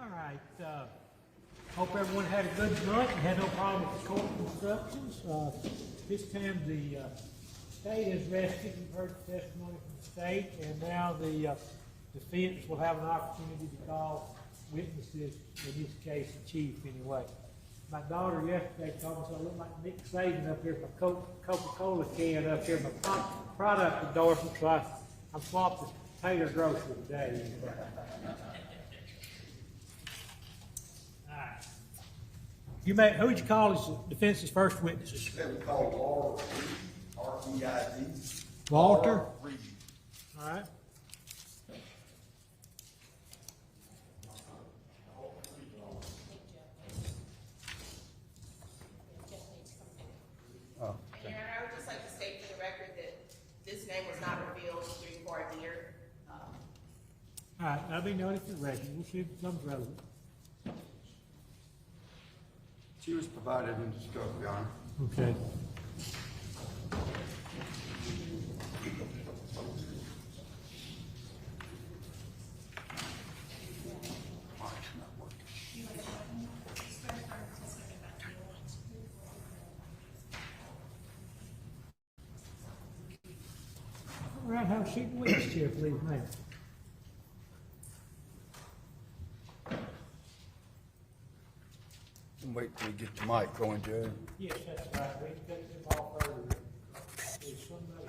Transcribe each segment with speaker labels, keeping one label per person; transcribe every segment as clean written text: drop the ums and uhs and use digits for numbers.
Speaker 1: All right. Hope everyone had a good month and had no problem with the court instructions. This time the state has rested. You've heard the testimony from the state, and now the defense will have an opportunity to call witnesses, in this case the chief anyway. My daughter yesterday told me, so I look like Nick Saban up here, my Coca-Cola can up here, my product endorsement, so I'm swapping Tater grocery today. Who would you call as the defense's first witnesses?
Speaker 2: We call Laura Reed, R-E-I-D.
Speaker 1: Walter? Reed. All right.
Speaker 3: And Your Honor, I would just like to state for the record that this name was not revealed during voir dire.
Speaker 1: All right, that'll be noted for the record. We'll see if it becomes relevant.
Speaker 2: She was provided in discovery, Your Honor.
Speaker 1: Okay. All right, have a seat in the witness chair, please, ma'am.
Speaker 2: Wait till we get the mic going, Joe.
Speaker 1: Yes, that's right. We can take them off earlier. There's somebody.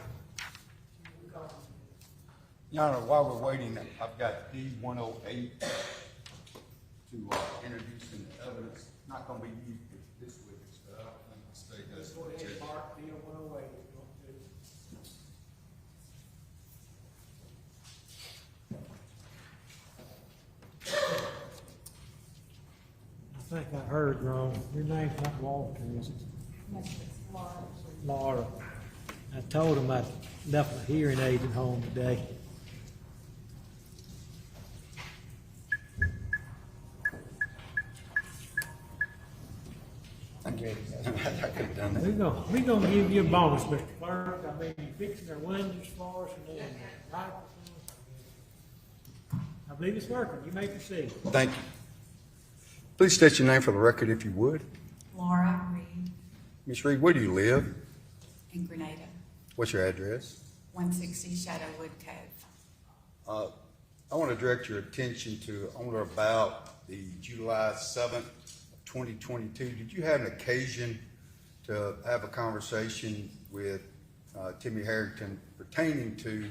Speaker 2: Your Honor, while we're waiting, I've got D-108 to introduce some evidence. Not going to be used for this witness, but I don't think the state does.
Speaker 1: Go ahead, Mark, D-108. I think I heard wrong. Your name's not Walter, is it?
Speaker 3: Yes, it's Laura.
Speaker 1: Laura. I told him I left my hearing aid at home today.
Speaker 2: I could have done that.
Speaker 1: We're gonna give you a bonus, Mr. Clerk. I mean, you're fixing their windows for us and then microphones. I believe it's working. You may proceed.
Speaker 2: Thank you. Please state your name for the record, if you would.
Speaker 4: Laura Reed
Speaker 2: Ms. Reed, where do you live?
Speaker 4: in Grenada,
Speaker 2: What's your address?
Speaker 4: 160 Shadowwood Cove.
Speaker 2: I want to direct your attention to on or about the July 7th, 2022. Did you have an occasion to have a conversation with Tim Harrington pertaining to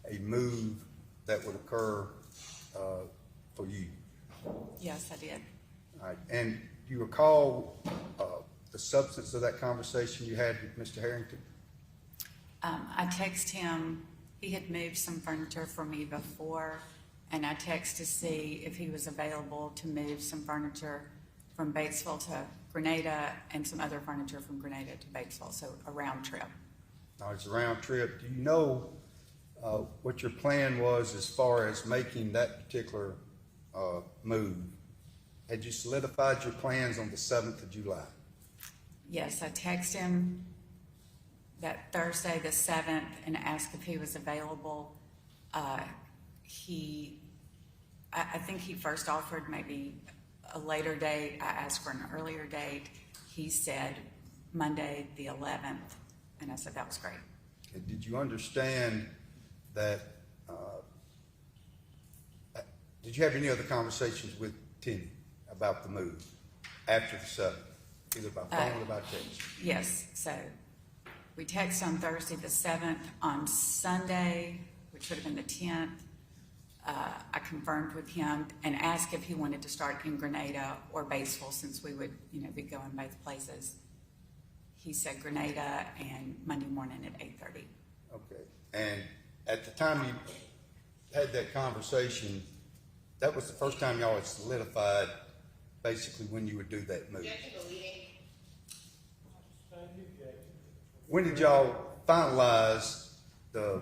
Speaker 2: a move that would occur for you?
Speaker 4: Yes, I did.
Speaker 2: All right. And do you recall the substance of that conversation you had with Mr. Harrington?
Speaker 4: I texted him. He had moved some furniture for me before, and I texted to see if he was available to move some furniture from Batesville to Grenada and some other furniture from Grenada to Batesville, so a round trip.
Speaker 2: Now, it's a round trip. Do you know what your plan was as far as making that particular move? Had you solidified your plans on the 7th of July?
Speaker 4: Yes, I texted him that Thursday, the 7th, and asked if he was available. I think he first offered maybe a later date. I asked for an earlier date. He said Monday the 11th, and I said that was great.
Speaker 2: Okay. Did you understand that? Did you have any other conversations with Tim about the move after the 7th, either by phone or by text?
Speaker 4: Yes, so we texted on Thursday the 7th. On Sunday, which would have been the 10th, I confirmed with him and asked if he wanted to start in Grenada or Batesville, since we would, be going both places. He said Grenada and Monday morning at 8:30.
Speaker 2: Okay. And at the time you had that conversation, that was the first time y'all had solidified basically when you would do that move. When did y'all finalize the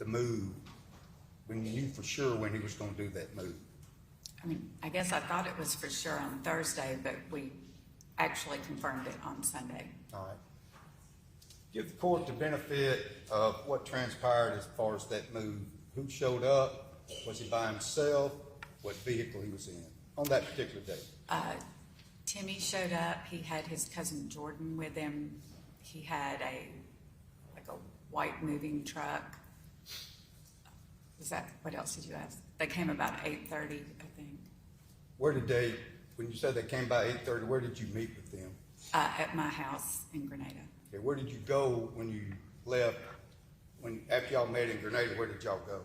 Speaker 2: move when you knew for sure when he was going to do that move?
Speaker 4: I guess I thought it was for sure on Thursday, but we actually confirmed it on Sunday.
Speaker 2: All right. Give the court the benefit of what transpired as far as that move. Who showed up? Was he by himself? what vehicle he was in on that particular day?
Speaker 4: Timmy showed up. He had his cousin Jordan with him. He had a white moving truck. What else did you ask? They came about 8:30, I think.
Speaker 2: When you said they came by 8:30, where did you meet with them?
Speaker 4: At my house in Grenada.
Speaker 2: Okay, where did you go when you left? After y'all met in Grenada, where did y'all go?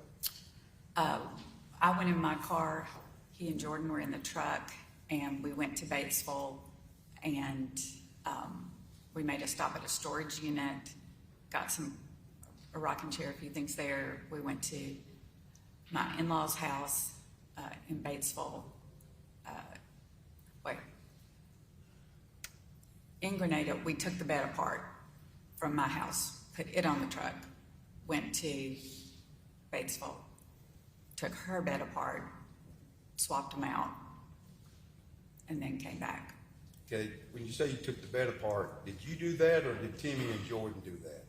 Speaker 4: I went in my car. He and Jordan were in the truck, and we went to Batesville, and we made a stop at a storage unit, got a rocking chair, a few things there. We went to my in-laws' house in Batesville. In Grenada, we took the bed apart from my house, put it on the truck, went to Batesville, took her bed apart, swapped them out, and then came back.
Speaker 2: Okay, when you say you took the bed apart, did you do that or did Timmy and Jordan do that?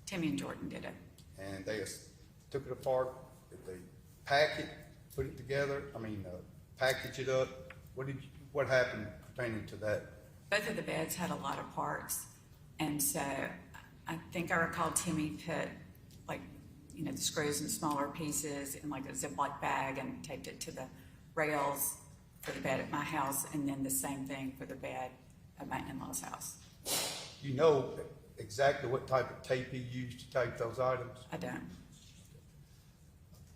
Speaker 4: Timmy and Jordan did it.
Speaker 2: And they took it apart, did they pack it, put it together, package it up? What happened pertaining to that?
Speaker 4: Both of the beds had a lot of parts, and so I think I recall Timmy put the screws in smaller pieces in like a Ziploc bag and taped it to the rails for the bed at my house, and then the same thing for the bed at my in-laws' house.
Speaker 2: You know exactly what type of tape he used to tape those items?
Speaker 4: I don't.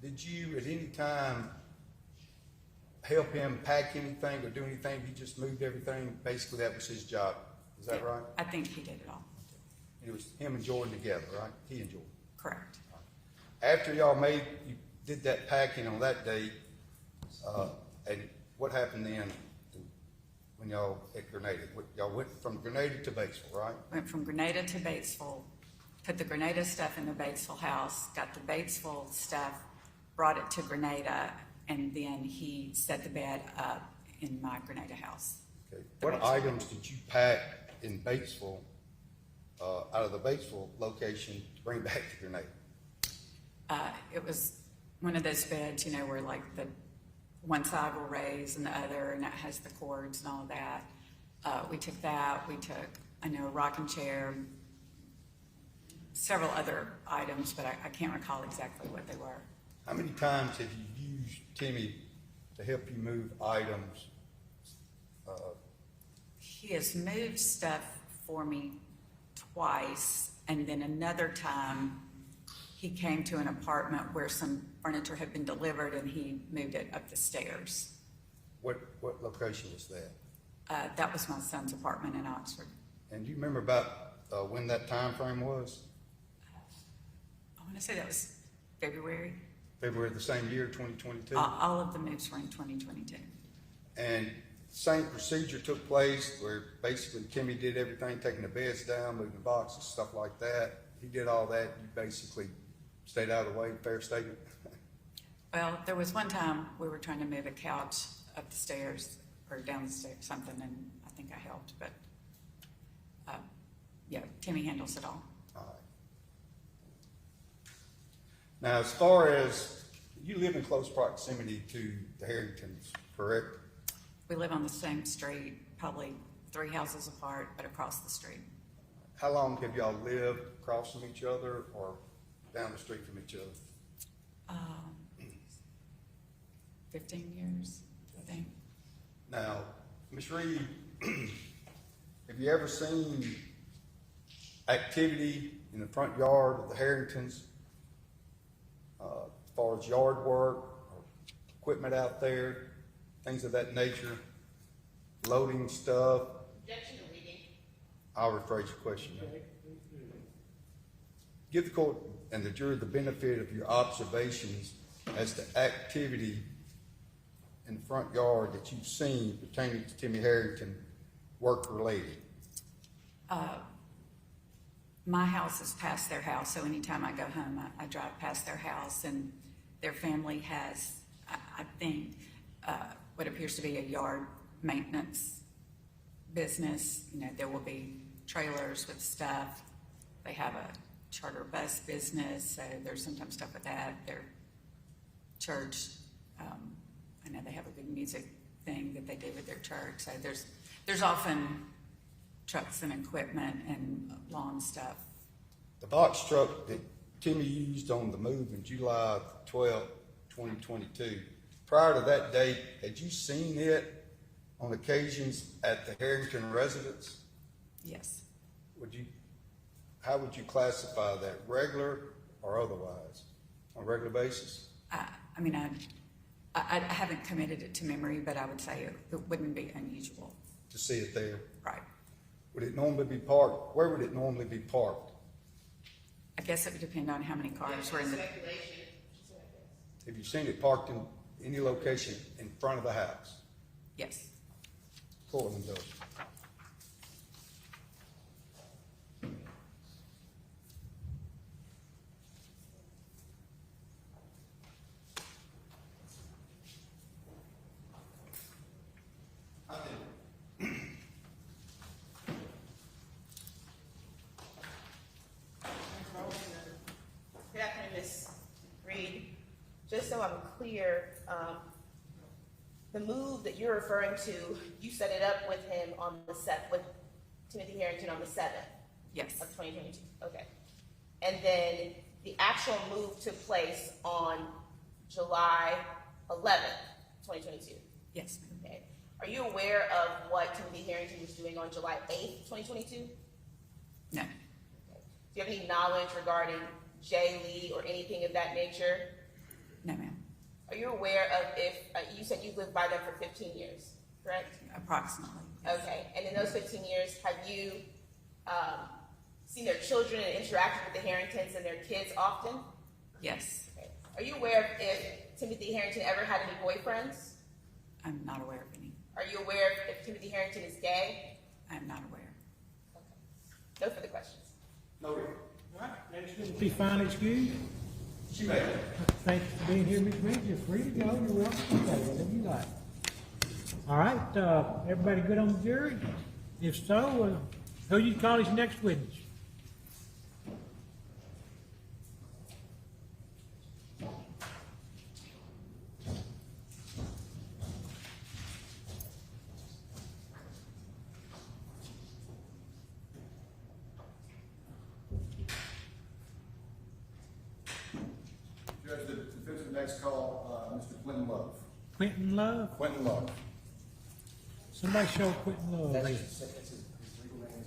Speaker 2: Did you at any time help him pack anything or do anything? He just moved everything. Basically, that was his job. Is that right?
Speaker 4: I think he did it all.
Speaker 2: It was him and Jordan together, right? He and Jordan.
Speaker 4: Correct.
Speaker 2: After you did that packing on that day, and what happened then when y'all at Grenada? Y'all went from Grenada to Batesville, right?
Speaker 4: Went from Grenada to Batesville, put the Grenada stuff in the Batesville house, got the Batesville stuff, brought it to Grenada, and then he set the bed up in my Grenada house.
Speaker 2: Okay. What items did you pack in Batesville, out of the Batesville location to bring back to Grenada?
Speaker 4: It was one of those beds, where like the one side will raise and the other, and that has the cords and all of that. We took that. We took, a rocking chair, several other items, but I can't recall exactly what they were.
Speaker 2: How many times have you used Timmy to help you move items?
Speaker 4: He has moved stuff for me twice, and then another time he came to an apartment where some furniture had been delivered, and he moved it up the stairs.
Speaker 2: What location was that?
Speaker 4: That was my son's apartment in Oxford.
Speaker 2: And do you remember about when that time frame was?
Speaker 4: I want to say that was February.
Speaker 2: February of the same year, 2022?
Speaker 4: All of the moves were in 2022.
Speaker 2: And same procedure took place where basically Timmy did everything, taking the beds down, moving the boxes, stuff like that. He did all that. You basically stayed out of the way. Fair statement?
Speaker 4: Well, there was one time we were trying to move a couch up the stairs or down the stairs, something, and I think I helped. But Timmy handles it all.
Speaker 2: All right. Now, as far as you live in close proximity to the Harringtons, correct?
Speaker 4: We live on the same street, probably 3 houses apart, but across the street.
Speaker 2: How long have y'all lived across from each other or down the street from each other?
Speaker 4: 15 years, I think.
Speaker 2: Now, Ms. Reed, have you ever seen activity in the front yard of the Harringtons as far as yard work or equipment out there, things of that nature, loading stuff?
Speaker 3: Objection to reading.
Speaker 2: I'll rephrase your question. Give the court and the jury the benefit of your observations as to activity in the front yard that you've seen pertaining to Timmy Harrington, work-related.
Speaker 4: My house is past their house, so anytime I go home, I drive past their house, and their family has, I think, what appears to be a yard maintenance business. There will be trailers with stuff. They have a charter bus business, so there's sometimes stuff with that. Their church, I know they have music thing that they do with their church. So there's often trucks and equipment and lawn stuff.
Speaker 2: The box truck that Timmy used on the move in July 12, 2022, prior to that date, had you seen it on occasions at the Herrington residence?
Speaker 4: Yes.
Speaker 2: How would you classify that, regular or otherwise, on a regular basis?
Speaker 4: I mean, I haven't committed it to memory, but I would say it wouldn't be unusual.
Speaker 2: To see it there?
Speaker 4: Right.
Speaker 2: Would it normally be parked? Where would it normally be parked?
Speaker 4: I guess it would depend on how many cars were in the.
Speaker 3: Speculation.
Speaker 2: Have you seen it parked in any location in front of the house?
Speaker 4: Yes.
Speaker 2: Portland does.
Speaker 3: Good afternoon, Ms. Reed. Just so I'm clear, the move that you're referring to, you set it up with him on the with Timothy Harrington on the 7th
Speaker 4: Yes.
Speaker 3: of 2022. Okay. And then the actual move took place on July 11th, 2022.
Speaker 4: Yes.
Speaker 3: Okay. Are you aware of what Timothy Harrington was doing on July 8th, 2022?
Speaker 4: No.
Speaker 3: Okay. Do you have any knowledge regarding Jay Lee or anything of that nature?
Speaker 4: No, ma'am.
Speaker 3: Are you aware of if, you said you lived by them for 15 years, correct?
Speaker 4: Approximately. Yes.
Speaker 3: Okay, and in those 15 years, have you seen their children and interacted with the Harringtons and their kids often?
Speaker 4: Yes.
Speaker 3: Okay. Are you aware of if Timothy Harrington ever had any boyfriends?
Speaker 4: I'm not aware of any.
Speaker 3: Are you aware if Timothy Harrington is gay?
Speaker 4: I'm not aware.
Speaker 3: Okay. No further questions.
Speaker 2: No.
Speaker 1: All right, next will be fine excused.
Speaker 2: She made it.
Speaker 1: Thank you for being here, Ms. Reed. You're free to go. You're welcome to stay, whatever you like. All right, everybody good on the jury? If so, who you call as next witness?
Speaker 2: Judge, the defense next call, Mr. Quinton Love.
Speaker 1: Quinton Love?
Speaker 2: Quinton Love.
Speaker 1: Somebody show Quinton Love.
Speaker 2: That's
Speaker 1: please.
Speaker 2: his legal name.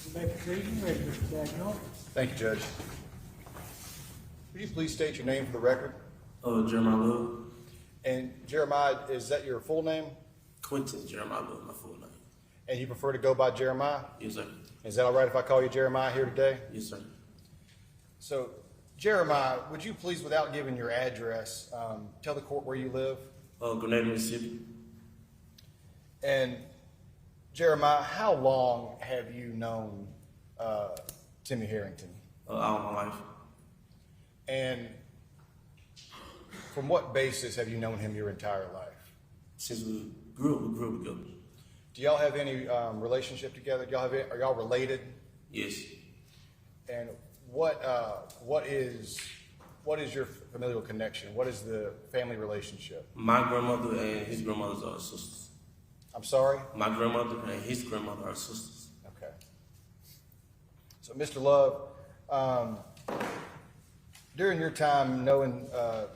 Speaker 1: You may proceed and ready, Mr. Dagnall.
Speaker 2: Thank you, Judge. Could you please state your name for the record?
Speaker 5: Jeremiah Love.
Speaker 2: And Jeremiah, is that your full name?
Speaker 5: Quinton Jeremiah Love, my full name.
Speaker 2: And you prefer to go by Jeremiah?
Speaker 5: Yes, sir.
Speaker 2: Is that all right if I call you Jeremiah here today?
Speaker 5: Yes, sir.
Speaker 2: So, Jeremiah, would you please, without giving your address, tell the court where you live?
Speaker 5: Grenada, Mississippi.
Speaker 2: And Jeremiah, how long have you known Timmy Harrington?
Speaker 5: All my life.
Speaker 2: And from what basis have you known him your entire life?
Speaker 5: Since we grew up together.
Speaker 2: Do y'all have any relationship together? Are y'all related?
Speaker 5: Yes.
Speaker 2: And what is your familial connection? What is the family relationship?
Speaker 5: My grandmother and his grandmother are sisters.
Speaker 2: I'm sorry?
Speaker 5: My grandmother and his grandmother are sisters.
Speaker 2: Okay. So, Mr. Love, during your time knowing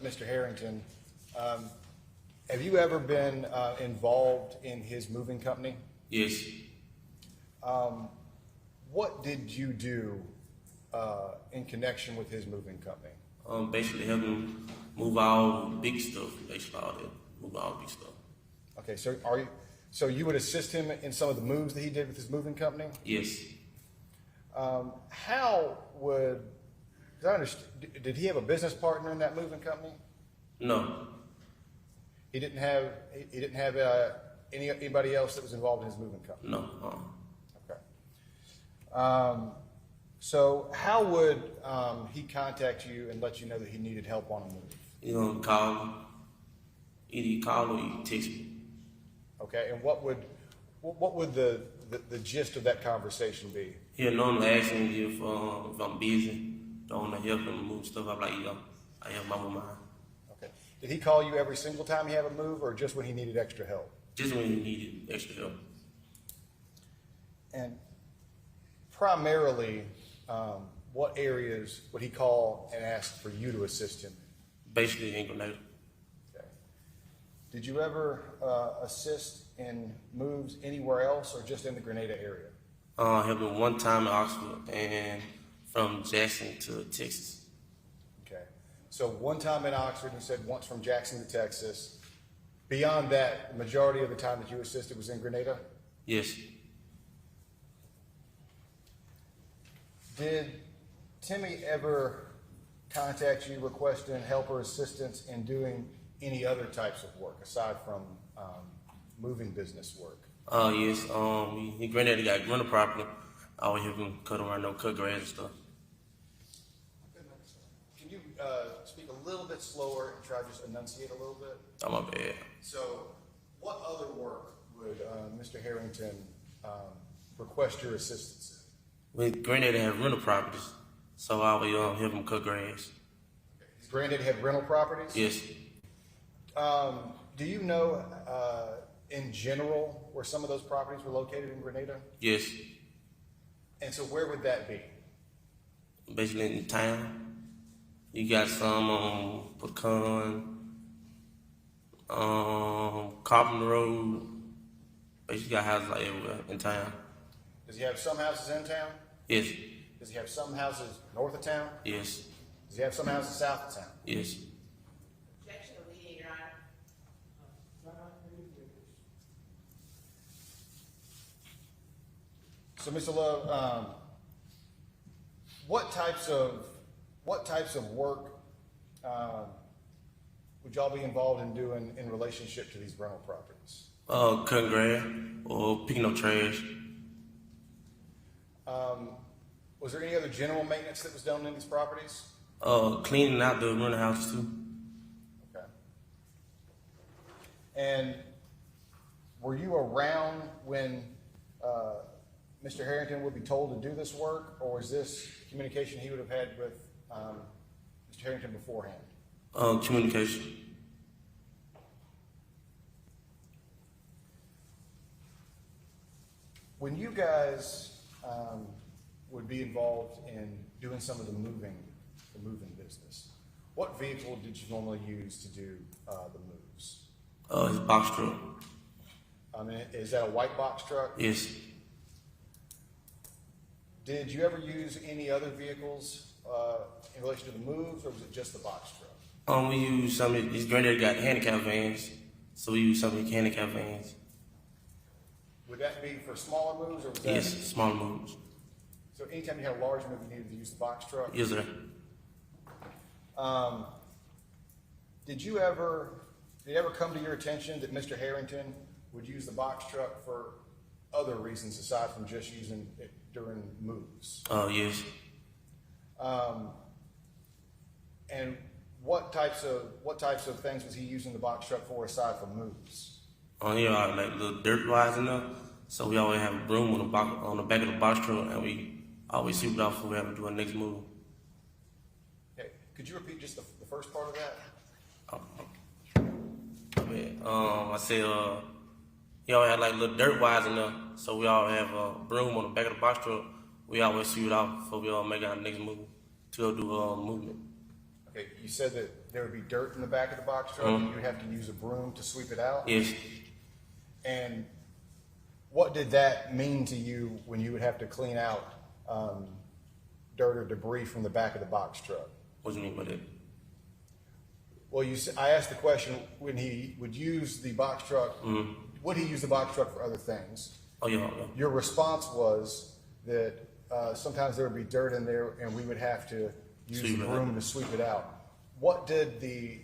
Speaker 2: Mr. Harrington, have you ever been involved in his moving company?
Speaker 5: Yes.
Speaker 2: What did you do in connection with his moving company?
Speaker 5: Basically help him move all big stuff, basically all that, move all big stuff.
Speaker 6: Okay, so you would assist him in some of the moves that he did with his moving company?
Speaker 5: Yes.
Speaker 6: How would, did he have a business partner in that moving company?
Speaker 5: No.
Speaker 6: He didn't have anybody else that was involved in his moving company?
Speaker 5: No.
Speaker 6: Okay. So how would he contact you and let you know that he needed help on a move?
Speaker 5: You know, call him. Either he call or he text me.
Speaker 6: Okay, and what would the gist of that conversation be?
Speaker 5: He'll normally ask me if I'm busy, don't want to help him move stuff. I'm like, I help my mom.
Speaker 6: Okay. Did he call you every single time he had a move, or just when he needed extra help?
Speaker 5: Just when he needed extra help.
Speaker 6: And primarily, what areas would he call and ask for you to assist him?
Speaker 5: Basically in Grenada.
Speaker 6: Okay. Did you ever assist in moves anywhere else, or just in the Grenada area?
Speaker 5: I helped him one time in Oxford and from Jackson to Texas.
Speaker 6: Okay. So one time in Oxford, you said once from Jackson to Texas. Beyond that, the majority of the time that you assisted was in Grenada?
Speaker 5: Yes.
Speaker 6: Did Timmy ever contact you requesting help or assistance in doing any other types of work aside from moving business work?
Speaker 5: Yes. He Grenada got rental property. I always help him cut around, cut grass and stuff.
Speaker 6: Can you speak a little bit slower and try to just enunciate a little bit?
Speaker 5: Oh, my bad.
Speaker 6: So, what other work would Mr. Harrington request your assistance in?
Speaker 5: With Grenada have rental properties, so I always help him cut grass.
Speaker 6: His granddad had rental properties?
Speaker 5: Yes.
Speaker 6: Do you know, in general, where some of those properties were located in Grenada?
Speaker 5: Yes.
Speaker 6: And so where would that be?
Speaker 5: Basically in town. You got some on Pecan, Carpenter Road. Basically got houses like everywhere in town.
Speaker 6: Does he have some houses in town?
Speaker 5: Yes.
Speaker 6: Does he have some houses north of town?
Speaker 5: Yes.
Speaker 6: Does he have some houses south of town?
Speaker 5: Yes.
Speaker 3: Objection to leading, Your Honor.
Speaker 6: So, Mr. Love, what types of work would y'all be involved in doing in relationship to these rental properties?
Speaker 5: Cutting grass or picking up trash.
Speaker 6: Was there any other general maintenance that was done in these properties?
Speaker 5: Cleaning out the rental houses too.
Speaker 6: Okay. And were you around when Mr. Harrington would be told to do this work, or was this communication he would have had with Mr. Harrington beforehand?
Speaker 5: Communication.
Speaker 6: When you guys would be involved in doing some of the moving business, what vehicle did you normally use to do the moves?
Speaker 5: His box truck.
Speaker 6: I mean, is that a white box truck?
Speaker 5: Yes.
Speaker 6: Did you ever use any other vehicles in relation to the moves, or was it just the box truck?
Speaker 5: We use some of his granddad got handicap vans, so we use some of his handicap vans.
Speaker 6: Would that be for smaller moves, or was that?
Speaker 5: Yes, small moves.
Speaker 6: So anytime you had a large move, you needed to use the box truck?
Speaker 5: Yes, sir.
Speaker 6: Did it ever come to your attention that Mr. Harrington would use the box truck for other reasons aside from just using it during moves?
Speaker 5: Yes.
Speaker 6: And what types of things was he using the box truck for aside from moves?
Speaker 5: On here are like little dirt rides in there, so we always have a broom on the back of the box truck, and we always sweep it off before we have to do our next move.
Speaker 6: Okay, could you repeat just the first part of that?
Speaker 5: I said, he always had like little dirt rides in there, so we all have a broom on the back of the box truck. We always sweep it off before we all make our next move to go do movement.
Speaker 6: Okay, you said that there would be dirt in the back of the box truck, and you would have to use a broom to sweep it out?
Speaker 5: Yes.
Speaker 6: And what did that mean to you when you would have to clean out dirt or debris from the back of the box truck?
Speaker 5: What do you mean by that?
Speaker 6: Well, I asked the question when he would use the box truck, would he use the box truck for other things?
Speaker 5: Oh, yeah.
Speaker 6: Your response was that sometimes there would be dirt in there and we would have to use the broom to sweep it out. What did the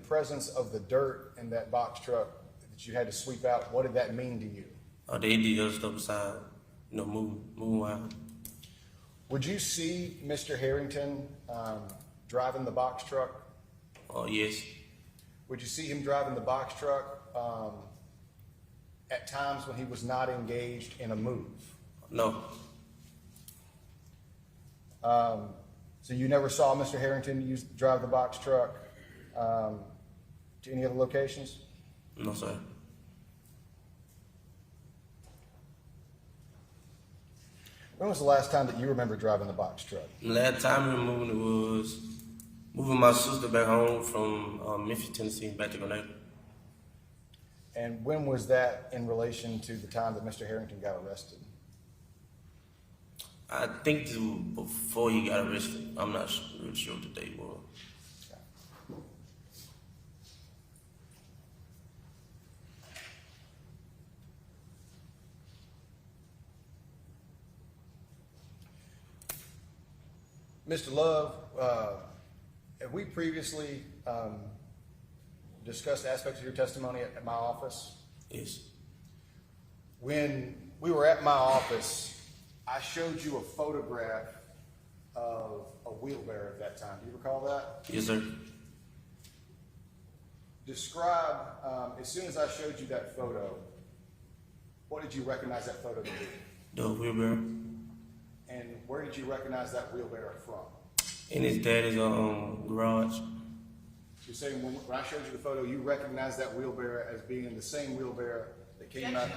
Speaker 6: presence of the dirt in that box truck that you had to sweep out, what did that mean to you?
Speaker 5: They did other stuff beside, move out.
Speaker 6: Would you see Mr. Harrington driving the box truck?
Speaker 5: Yes.
Speaker 6: Would you see him driving the box truck at times when he was not engaged in a move?
Speaker 5: No.
Speaker 6: So you never saw Mr. Harrington drive the box truck to any other locations?
Speaker 5: No, sir.
Speaker 6: When was the last time that you remember driving the box truck?
Speaker 5: The last time we were moving, it was moving my sister back home from Memphis, Tennessee, back to Grenada.
Speaker 6: And when was that in relation to the time that Mr. Harrington got arrested?
Speaker 5: I think this was before he got arrested. I'm not really sure what the date was.
Speaker 6: Mr. Love, have we previously discussed aspects of your testimony at my office?
Speaker 5: Yes.
Speaker 6: When we were at my office, I showed you a photograph of a wheelbarrow at that time. Do you recall that?
Speaker 5: Yes, sir.
Speaker 6: Describe, as soon as I showed you that photo, what did you recognize that photo to be?
Speaker 5: The wheelbarrow.
Speaker 6: And where did you recognize that wheelbarrow from?
Speaker 5: In his daddy's garage.
Speaker 6: You're saying when I showed you the photo, you recognized that wheelbarrow as being the same wheelbarrow that came out.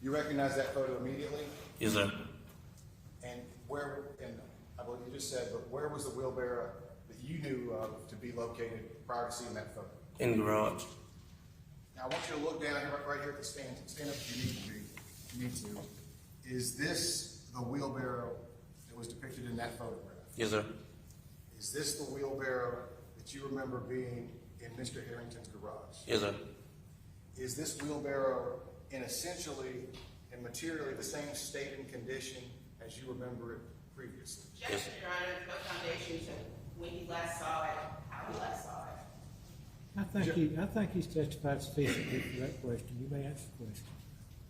Speaker 6: You recognized that photo immediately?
Speaker 5: Yes, sir.
Speaker 6: And I believe you just said, but where was the wheelbarrow that you knew of to be located prior to seeing that photo?
Speaker 5: In the garage.
Speaker 6: Now I want you to look down here, right here at the stand up if you need to be. You need to. Is this the wheelbarrow that was depicted in that photograph?
Speaker 5: Yes, sir.
Speaker 6: Is this the wheelbarrow that you remember being in Mr. Harrington's garage?
Speaker 5: Yes, sir.
Speaker 6: Is this wheelbarrow in essentially and materially the same state and condition as you remember it previously?
Speaker 3: Yes, Your Honor, no foundation to when he last saw it, how he last saw it.
Speaker 1: I think he's testified sufficiently for that question. You may ask the question.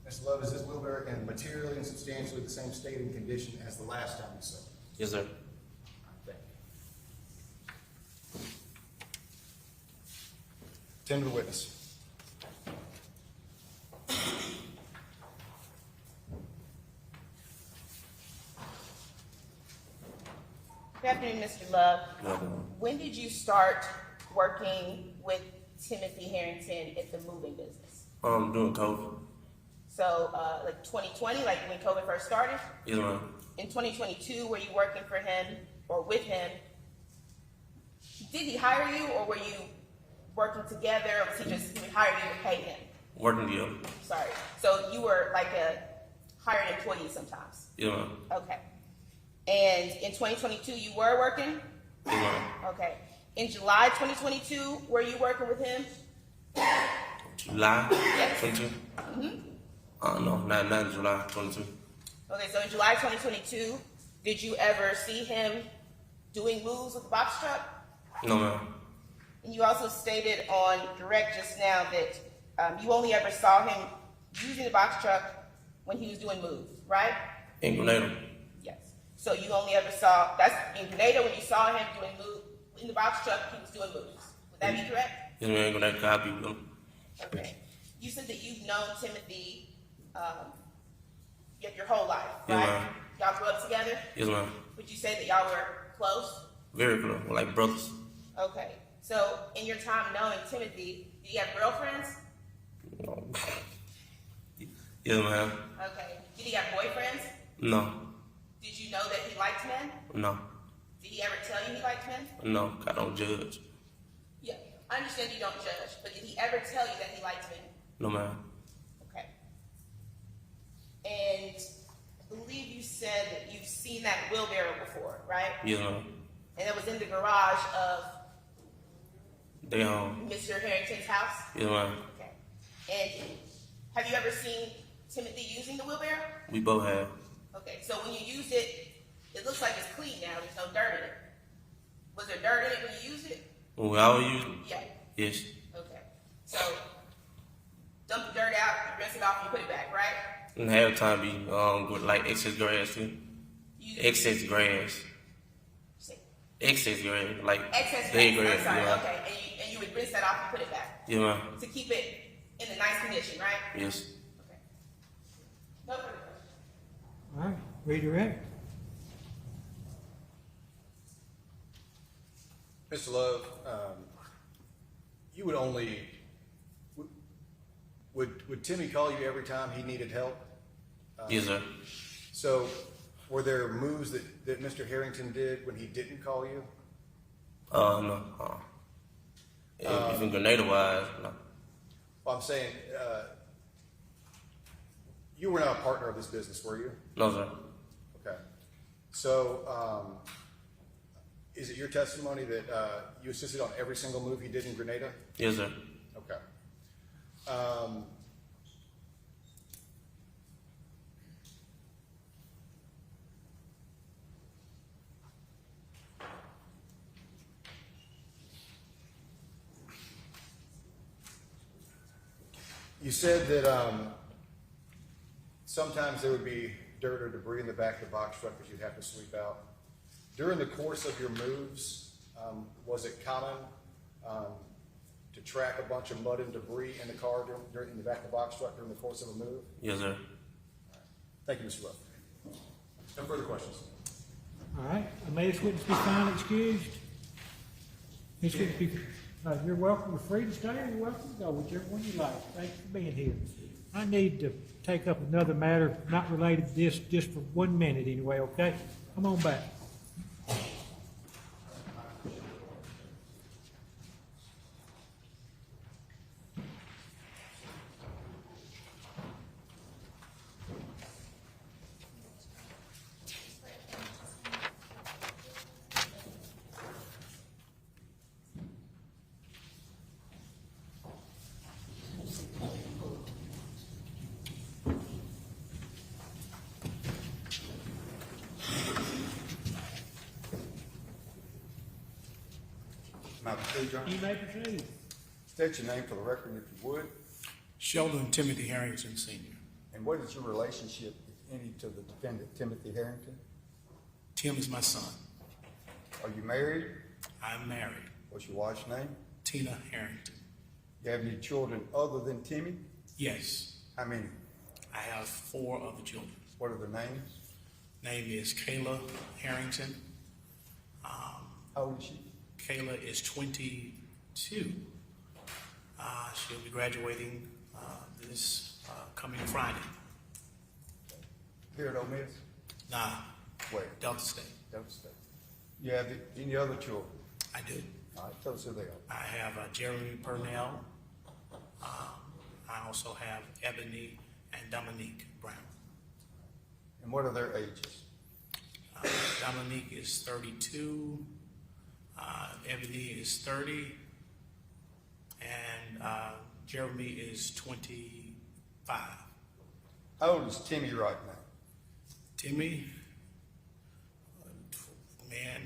Speaker 6: Mr. Love, is this wheelbarrow in materially and substantially the same state and condition as the last time you saw it?
Speaker 5: Yes, sir.
Speaker 6: Thank you. Attend to the witness.
Speaker 3: Good afternoon, Mr. Love.
Speaker 5: No.
Speaker 3: When did you start working with Timothy Harrington at the moving business?
Speaker 5: Doing COVID.
Speaker 3: So, like 2020, like when COVID first started?
Speaker 5: Yes, ma'am.
Speaker 3: In 2022, were you working for him or with him? Did he hire you, or were you working together, or was he would hire you and pay him?
Speaker 5: Working together.
Speaker 3: Sorry. So you were like a hired employee sometimes?
Speaker 5: Yes, ma'am.
Speaker 3: Okay. And in 2022, you were working?
Speaker 5: Yes, ma'am.
Speaker 3: Okay. In July 2022, were you working with him?
Speaker 5: July
Speaker 3: Yes.
Speaker 5: 22? No, not in July 22.
Speaker 3: Okay, so in July 2022, did you ever see him doing moves with the box truck?
Speaker 5: No, ma'am.
Speaker 3: And you also stated on direct just now that you only ever saw him using the box truck when he was doing moves, right?
Speaker 5: In Grenada.
Speaker 3: Yes. So you only ever saw, that's in Grenada when you saw him doing moves, in the box truck, he was doing moves. Would that be correct?
Speaker 5: Yes, ma'am. In Grenada, I'll be with him.
Speaker 3: Okay. You said that you've known Timothy your whole life, right?
Speaker 5: Yes, ma'am.
Speaker 3: Y'all grew up together?
Speaker 5: Yes, ma'am.
Speaker 3: Would you say that y'all were close?
Speaker 5: Very close. We're like brothers.
Speaker 3: Okay. So in your time knowing Timothy, did he have girlfriends?
Speaker 5: No. Yes, ma'am.
Speaker 3: Okay. Did he have boyfriends?
Speaker 5: No.
Speaker 3: Did you know that he liked men?
Speaker 5: No.
Speaker 3: Did he ever tell you he liked men?
Speaker 5: No. I don't judge.
Speaker 3: Yeah. I understand you don't judge, but did he ever tell you that he liked men?
Speaker 5: No, ma'am.
Speaker 3: Okay. And I believe you said that you've seen that wheelbarrow before, right?
Speaker 5: Yes, ma'am.
Speaker 3: And it was in the garage of
Speaker 5: They home.
Speaker 3: Mr. Harrington's house?
Speaker 5: Yeah, man.
Speaker 3: Okay. And have you ever seen Timothy using the wheelbarrow?
Speaker 5: We both have.
Speaker 3: Okay, so when you used it, it looks like it's clean now. There's no dirt in it. Was there dirt in it when you used it?
Speaker 5: When we always use it?
Speaker 3: Yeah.
Speaker 5: Yes.
Speaker 3: Okay. So dump the dirt out, rinse it off, and put it back, right?
Speaker 5: And half the time be with like excess grass too. Excess grass. Excess grass, like
Speaker 3: Excess
Speaker 5: dead
Speaker 3: grass.
Speaker 5: grass.
Speaker 3: I'm sorry.
Speaker 5: Yeah.
Speaker 3: Okay, and you would rinse that off and put it back
Speaker 5: Yeah, man.
Speaker 3: to keep it in a nice condition, right?
Speaker 5: Yes.
Speaker 3: Okay. No further questions.
Speaker 1: All right, redirect.
Speaker 6: Mr. Love, you would only, would Timmy call you every time he needed help?
Speaker 5: Yes, sir.
Speaker 6: So were there moves that Mr. Harrington did when he didn't call you?
Speaker 5: No. Even Grenada wise, no.
Speaker 6: Well, I'm saying, you were not a partner of this business, were you?
Speaker 5: No, sir.
Speaker 6: Okay. So, is it your testimony that you assisted on every single move he did in Grenada?
Speaker 5: Yes, sir.
Speaker 6: Okay. You said that sometimes there would be dirt or debris in the back of the box truck that you'd have to sweep out. During the course of your moves, was it common to track a bunch of mud and debris in the car in the back of the box truck during the course of a move?
Speaker 5: Yes, sir.
Speaker 6: Thank you, Mr. Love. No further questions.
Speaker 1: All right, may this witness be finally excused? This witness be, you're welcome, you're free to stay, or you're welcome to go, whichever one you like. Thanks for being here. I need to take up another matter not related to this, just for 1 minute anyway, okay? Come on back.
Speaker 2: May I proceed, Your Honor?
Speaker 1: You may proceed.
Speaker 2: State your name for the record, if you would,
Speaker 7: Sheldon Timothy Harrington Sr.
Speaker 2: and what is your relationship, if any, to the defendant, Timothy Harrington?
Speaker 7: Tim is my son.
Speaker 2: Are you married?
Speaker 7: I'm married.
Speaker 2: What's your wife's name?
Speaker 7: Tina Harrington.
Speaker 2: You have any children other than Timmy?
Speaker 7: Yes,
Speaker 2: How many?
Speaker 7: I have 4 other children.
Speaker 2: What are their names?
Speaker 7: Name is Kayla Harrington.
Speaker 2: How old is she?
Speaker 7: Kayla is 22. She'll be graduating this coming Friday.
Speaker 2: Here at Ole Miss?
Speaker 7: Nah,
Speaker 2: Wait,
Speaker 7: Delta State.
Speaker 2: Delta State. You have any other children?
Speaker 7: I do.
Speaker 2: All right, tell us who they are.
Speaker 7: I have Jeremy Purnell. I also have Ebony and Dominique Brown.
Speaker 2: And what are their ages?
Speaker 7: Dominique is 32. Ebony is 30. And Jeremy is 25.
Speaker 2: How old is Timmy right now?
Speaker 7: Timmy, man,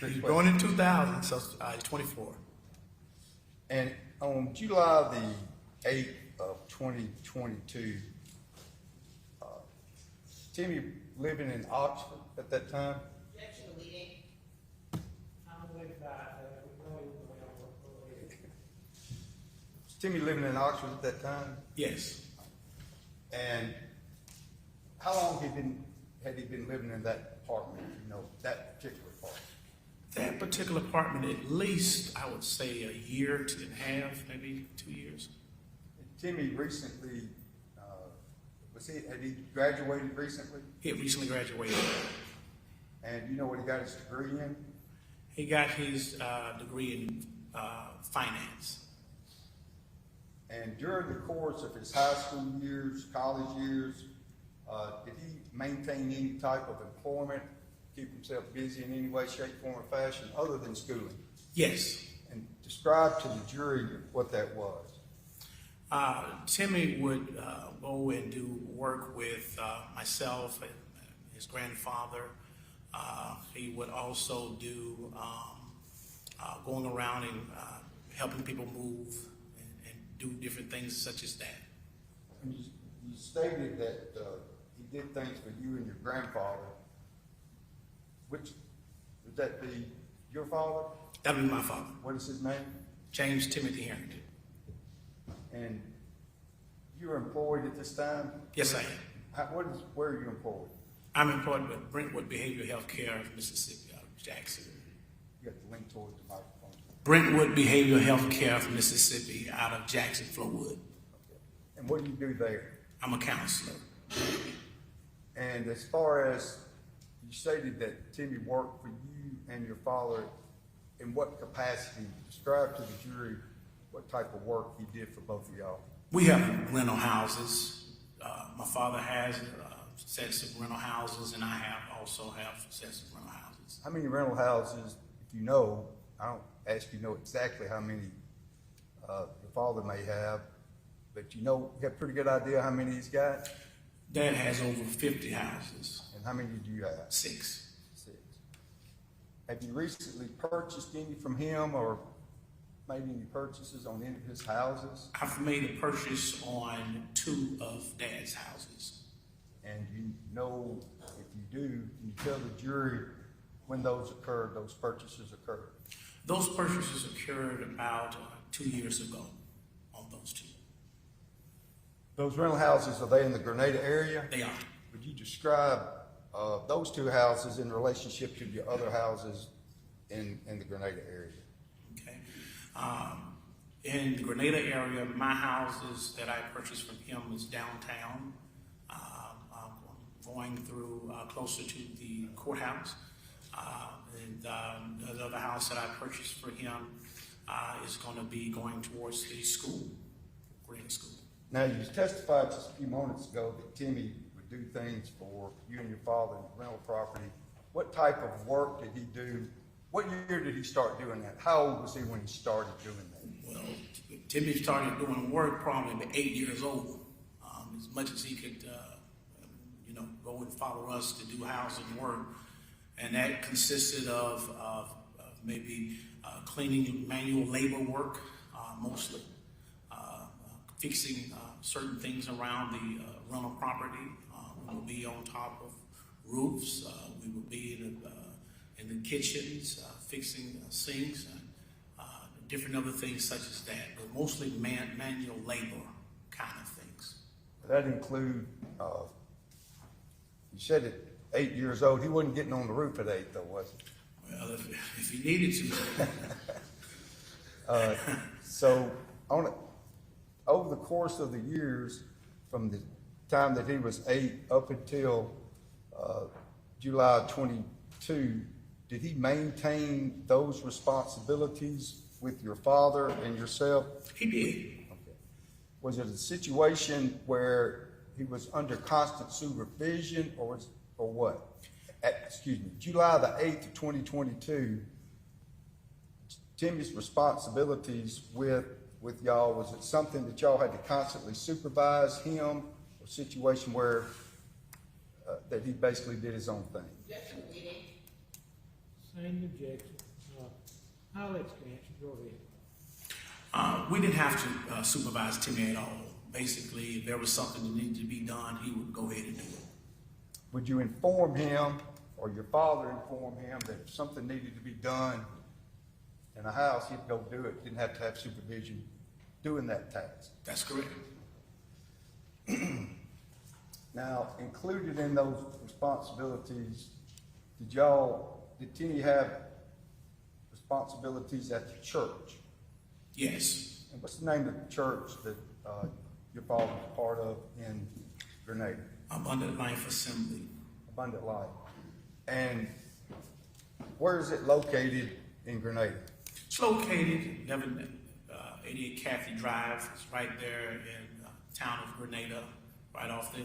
Speaker 7: he was born in 2000, so he's 24.
Speaker 2: And on July the 8th of 2022, Timmy living in Oxford at that time?
Speaker 3: Objection to leading.
Speaker 2: Was Timmy living in Oxford at that time?
Speaker 7: Yes,
Speaker 2: And how long had he been living in that apartment, that particular apartment?
Speaker 7: that particular apartment, at least I would say a year to and a half, maybe 2 years.
Speaker 2: Timmy recently, had he graduated recently?
Speaker 7: He had recently graduated.
Speaker 2: And you know what he got his degree in?
Speaker 7: He got his degree in finance.
Speaker 2: And during the course of his high school years, college years, did he maintain any type of employment keep himself busy in any way, shape, form, or fashion other than schooling?
Speaker 7: Yes.
Speaker 2: And describe to the jury what that was.
Speaker 7: Timmy would go and do work with myself and his grandfather. He would also do going around and helping people move and do different things such as that.
Speaker 2: And you stated that he did things for you and your grandfather. Would that be your father?
Speaker 7: That would be my father,
Speaker 2: What is his name?
Speaker 7: James Timothy Harrington.
Speaker 2: And you were employed at this time?
Speaker 7: Yes, I am.
Speaker 2: Where are you employed?
Speaker 7: I'm employed with Brentwood Behavioral Health Care of Mississippi out of Jackson.
Speaker 2: You have to lean towards the microphone.
Speaker 7: Brentwood Behavioral Health Care of Mississippi out of Jackson, Flowood.
Speaker 2: And what do you do there?
Speaker 7: I'm a counselor.
Speaker 2: And as far as you stated that Timmy worked for you and your father, in what capacity? Describe to the jury what type of work he did for both of y'all.
Speaker 7: We have rental houses. My father has sets of rental houses, and I also have sets of rental houses.
Speaker 2: How many rental houses, if you know, I don't ask you know exactly how many your father may have, but you have a pretty good idea how many he's got?
Speaker 7: Dad has over 50 houses.
Speaker 2: And how many do you have?
Speaker 7: 6.
Speaker 2: 6. Have you recently purchased any from him or made any purchases on any of his houses?
Speaker 7: I've made a purchase on 2 of Dad's houses.
Speaker 2: And you know, if you do, can you tell the jury when those occurred, those purchases occurred?
Speaker 7: Those purchases occurred about 2 years ago on those 2.
Speaker 2: Those rental houses, are they in the Grenada area?
Speaker 7: They are.
Speaker 2: Would you describe those 2 houses in relationship to your other houses in the Grenada area?
Speaker 7: Okay. In the Grenada area, my houses that I purchased from him is downtown, going through closer to the courthouse. And the other house that I purchased for him is going to be going towards the school, Grenada School.
Speaker 2: Now, you testified just a few moments ago that Timmy would do things for you and your father in the rental property. What type of work did he do? What year did he start doing that? How old was he when he started doing that?
Speaker 7: Well, Timmy started doing work probably at 8 years old, as much as he could, go and follow us to do housing work. And that consisted of maybe cleaning, manual labor work, mostly, fixing certain things around the rental property. We would be on top of roofs. We would be in the kitchens, fixing sinks, and different other things such as that, but mostly manual labor kind of things.
Speaker 2: That include, you said at 8 years old, he wasn't getting on the roof at 8 though, was he?
Speaker 7: Well, if he needed to.
Speaker 2: So over the course of the years, from the time that he was 8 up until July 22, did he maintain those responsibilities with your father and yourself?
Speaker 7: He did.
Speaker 2: Okay. Was it a situation where he was under constant supervision, or what? July the 8th of 2022, Timmy's responsibilities with y'all, was it something that y'all had to constantly supervise him, or a situation where that he basically did his own thing?
Speaker 1: Same objection. I'll let you answer. Go ahead.
Speaker 7: We didn't have to supervise Timmy at all. Basically, if there was something that needed to be done, he would go ahead and do it.
Speaker 2: Would you inform him, or your father inform him, that if something needed to be done in a house, he'd go do it, didn't have to have supervision doing that task?
Speaker 7: That's correct.
Speaker 2: Now, included in those responsibilities, did Timmy have responsibilities at the church?
Speaker 7: Yes.
Speaker 2: And what's the name of the church that your father was part of in Grenada?
Speaker 7: Abundant Life Assembly.
Speaker 2: Abundant Life. And where is it located in Grenada?
Speaker 7: It's located 88 Cathy Drive. It's right there in the town of Grenada, right off the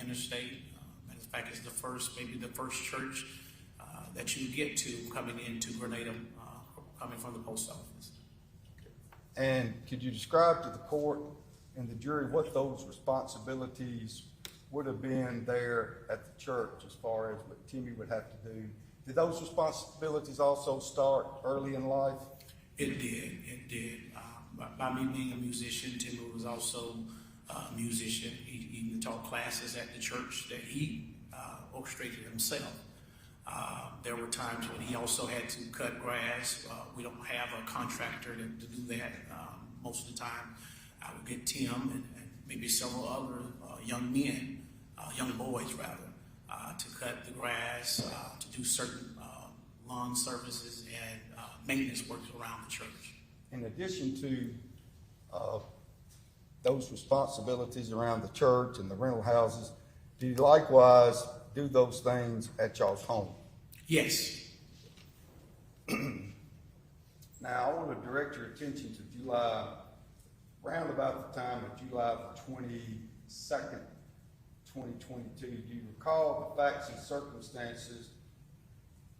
Speaker 7: interstate. Matter of fact, it's maybe the first church that you get to coming into Grenada, coming from the post office.
Speaker 2: And could you describe to the court and the jury what those responsibilities would have been there at the church as far as what Timmy would have to do? Did those responsibilities also start early in life?
Speaker 7: It did. By me being a musician, Timmy was also a musician. He even taught classes at the church that he orchestrated himself. There were times when he also had to cut grass. We don't have a contractor to do that. Most of the time, I would get Tim and maybe several other young men, young boys rather, to cut the grass, to do certain lawn services and maintenance work around the church.
Speaker 2: In addition to those responsibilities around the church and the rental houses, do you likewise do those things at y'all's home?
Speaker 7: Yes.
Speaker 2: Now, I want to direct your attention to July, round about the time of July the 22nd, 2022. Do you recall the facts and circumstances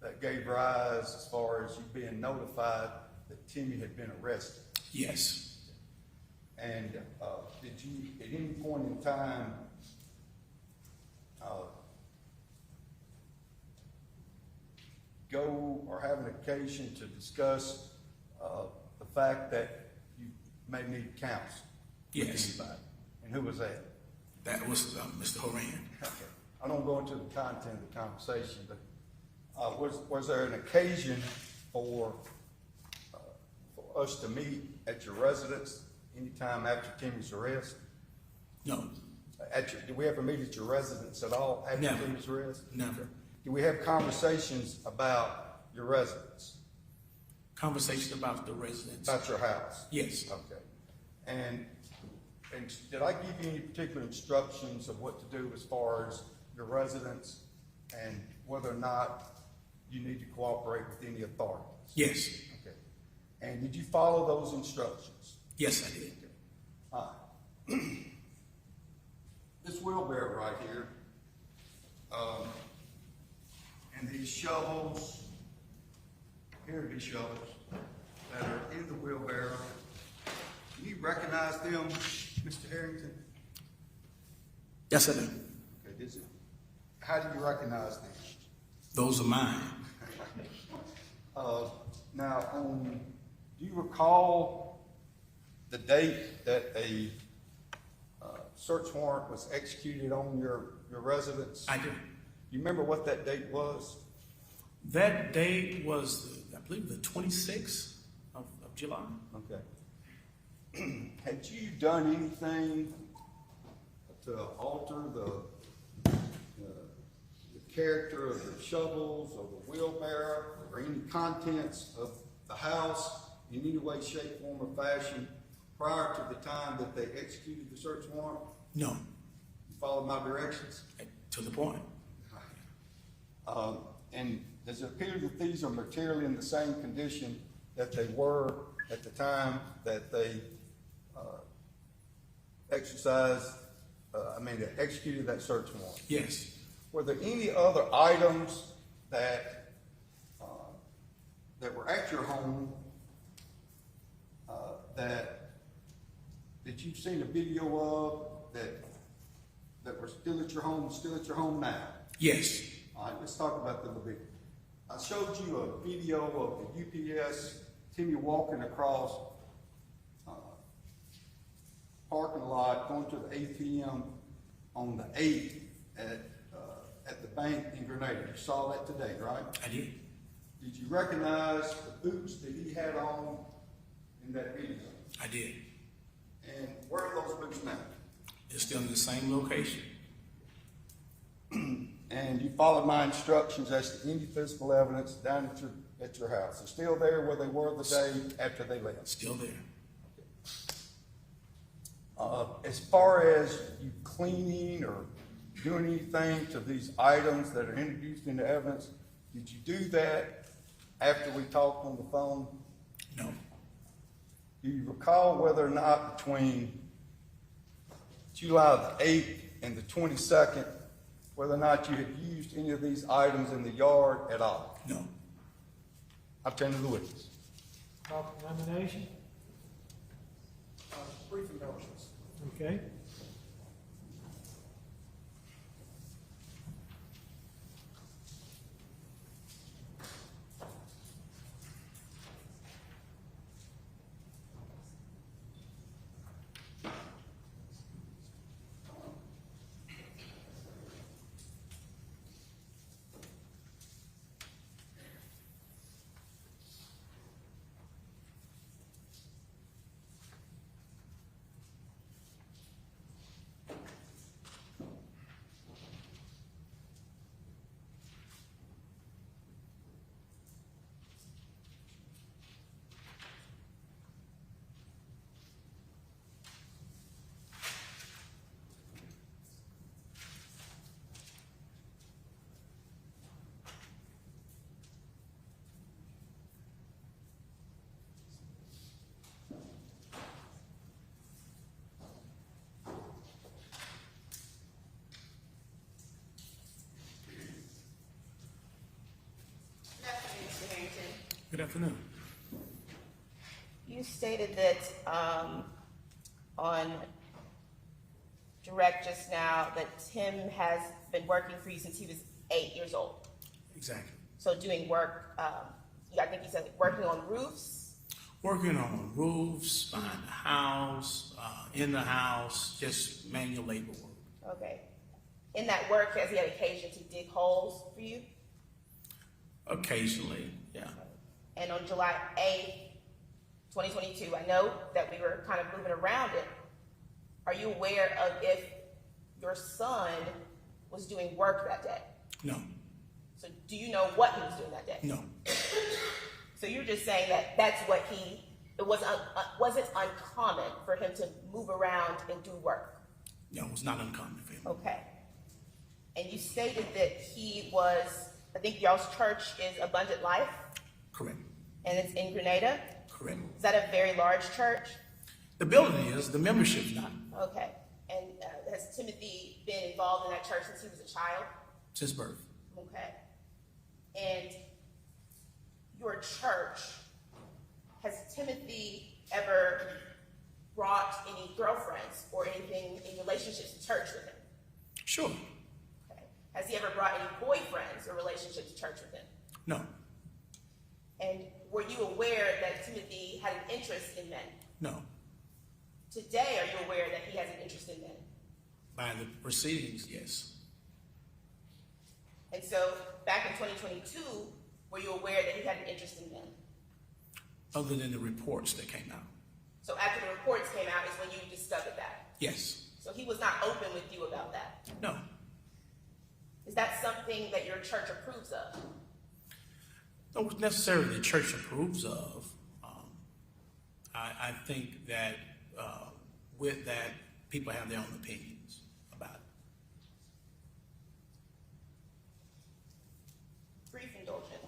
Speaker 2: that gave rise as far as you being notified that Timmy had been arrested?
Speaker 7: Yes.
Speaker 2: And did you, at any point in time, go or have an occasion to discuss the fact that you may need counsel?
Speaker 7: Yes.
Speaker 2: Anybody? And who was that?
Speaker 7: That was Mr. Horan.
Speaker 2: Okay. I don't go into the content of the conversation, but was there an occasion for us to meet at your residence anytime after Timmy's arrest?
Speaker 7: No.
Speaker 2: Did we ever meet at your residence at all after
Speaker 7: Never.
Speaker 2: Timmy's arrest?
Speaker 7: Never.
Speaker 2: Did we have conversations about your residence?
Speaker 7: Conversation about the residents.
Speaker 2: About your house?
Speaker 7: Yes.
Speaker 2: Okay. And did I give you any particular instructions of what to do as far as your residence and whether or not you need to cooperate with any authorities?
Speaker 7: Yes.
Speaker 2: Okay. And did you follow those instructions?
Speaker 7: Yes, I did.
Speaker 2: All right. This wheelbarrow right here, and these shovels, here are these shovels that are in the wheelbarrow. Do you recognize them, Mr. Harrington?
Speaker 7: Yes, I do.
Speaker 2: Okay, how do you recognize them?
Speaker 7: Those are mine.
Speaker 2: Now, do you recall the date that a search warrant was executed on your residence?
Speaker 7: I do.
Speaker 2: You remember what that date was?
Speaker 7: That date was, I believe, the 26th of July.
Speaker 2: Okay. Had you done anything to alter the character of the shovels or the wheelbarrow or any contents of the house in any way, shape, form, or fashion prior to the time that they executed the search warrant?
Speaker 7: No.
Speaker 2: You followed my directions?
Speaker 7: To the point.
Speaker 2: And does it appear that these are materially in the same condition that they were at the time that they executed that search warrant?
Speaker 7: Yes.
Speaker 2: Were there any other items that were at your home that you've seen a video of that were still at your home now?
Speaker 7: Yes.
Speaker 2: All right, let's talk about them a bit. I showed you a video of the UPS, Timmy walking across parking lot, going to the ATM on the 8th at the bank in Grenada. You saw that today, right?
Speaker 7: I did.
Speaker 2: Did you recognize the boots that he had on in that video?
Speaker 7: I did.
Speaker 2: And where are those boots now?
Speaker 7: They're still in the same location.
Speaker 2: And you followed my instructions as to any physical evidence down at your house. They're still there where they were the day after they left.
Speaker 7: Still there.
Speaker 2: As far as you cleaning or doing anything to these items that are introduced into evidence, did you do that after we talked on the phone?
Speaker 7: No.
Speaker 2: Do you recall whether or not between July the 8th and the 22nd, whether or not you had used any of these items in the yard at all?
Speaker 7: No.
Speaker 2: I'll turn to the witness.
Speaker 1: Call for nomination.
Speaker 6: Brief indulgence.
Speaker 1: Okay.
Speaker 3: Good afternoon, Mr. Harrington.
Speaker 7: Good afternoon.
Speaker 3: You stated that on direct just now that Tim has been working for you since he was 8 years old.
Speaker 7: Exactly.
Speaker 3: So doing work, I think you said working on roofs.
Speaker 7: Working on roofs, behind the house, in the house, just manual labor work.
Speaker 3: Okay. In that work, has he had occasion to dig holes for you?
Speaker 7: Occasionally, yeah.
Speaker 3: And on July 8th, 2022, I know that we were kind of moving around it. Are you aware of if your son was doing work that day?
Speaker 7: No,
Speaker 3: So do you know what he was doing that day?
Speaker 7: no,
Speaker 3: So you're just saying that that's what it wasn't uncommon for him to move around and do work?
Speaker 7: no, it's not uncommon for him.
Speaker 3: Okay. And you stated that he was, I think y'all's church is Abundant Life,
Speaker 7: Correct,
Speaker 3: and it's in Grenada.
Speaker 7: correct.
Speaker 3: Is that a very large church?
Speaker 7: The building is, the membership's not,
Speaker 3: Okay. And has Timothy been involved in that church since he was a child?
Speaker 7: since birth.
Speaker 3: Okay. And your church, has Timothy ever brought any girlfriends or anything in relationships to church with him?
Speaker 7: Sure,
Speaker 3: Okay. Has he ever brought any boyfriends or relationships to church with him?
Speaker 7: no,
Speaker 3: And were you aware that Timothy had an interest in men?
Speaker 7: no.
Speaker 3: Today, are you aware that he has an interest in men?
Speaker 7: By the proceedings, yes.
Speaker 3: And so, back in 2022, were you aware that he had an interest in men?
Speaker 7: Other than the reports that came out.
Speaker 3: So after the reports came out is when you discovered that?
Speaker 7: Yes,
Speaker 3: So he was not open with you about that?
Speaker 7: no.
Speaker 3: Is that something that your church approves of?
Speaker 7: Not necessarily the church approves of. I think that with that, people have their own opinions about it.
Speaker 3: Brief indulgence.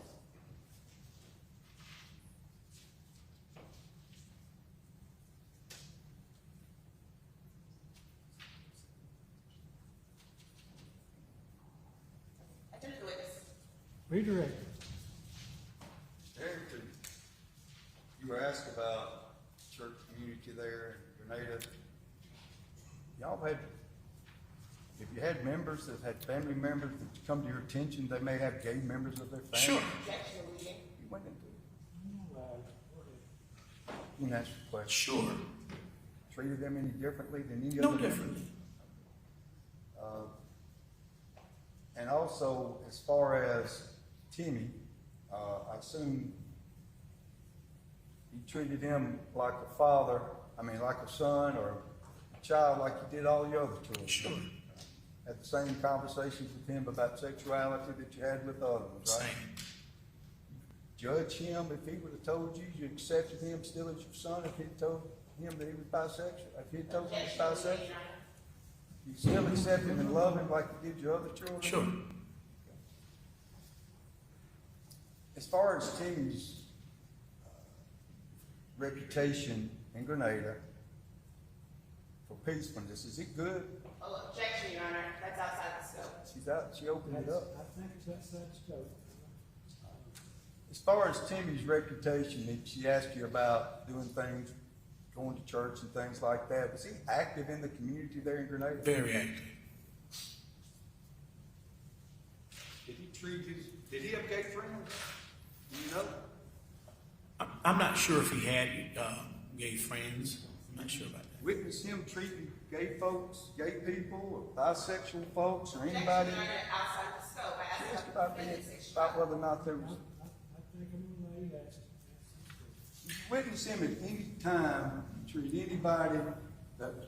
Speaker 3: I turn to the witness.
Speaker 1: Redirect.
Speaker 2: Harrington, you were asked about church community there in Grenada. Y'all had, if you had members that had family members that come to your attention, they may have gay members of their family.
Speaker 7: Sure,
Speaker 3: Objection, leading.
Speaker 2: You went into it. You can ask the question.
Speaker 7: sure.
Speaker 2: Treated them any differently than any
Speaker 7: No
Speaker 2: other member?
Speaker 7: differently.
Speaker 2: And also, as far as Timmy, I assume you treated him like a father, like a son or a child, like you did all your other children.
Speaker 7: Sure.
Speaker 2: Had the same conversations with him about sexuality that you had with others, right?
Speaker 7: Same.
Speaker 2: Judge him if he would have told you you accepted him still as your son, if he'd told him that he was bisexual, if he'd told you he was bisexual. You still accept him and love him like you did your other children?
Speaker 7: Sure.
Speaker 2: As far as Timmy's reputation in Grenada for peacefulness, is it good?
Speaker 3: Oh, objection, Your Honor. That's outside the scope.
Speaker 2: She opened it up.
Speaker 1: I think it's outside scope.
Speaker 2: As far as Timmy's reputation, that she asked you about doing things, going to church and things like that, was he active in the community there in Grenada?
Speaker 7: Very active.
Speaker 2: Did he have gay friends? Do you know?
Speaker 7: I'm not sure if he had gay friends. I'm not sure about that.
Speaker 2: Witness him treating gay folks, gay people, or bisexual folks, or anybody?
Speaker 3: Outside the scope, I
Speaker 2: Ask
Speaker 3: asked
Speaker 2: about whether or not there was.
Speaker 1: I think I'm gonna let you ask.
Speaker 2: Did you witness him at any time treat anybody that was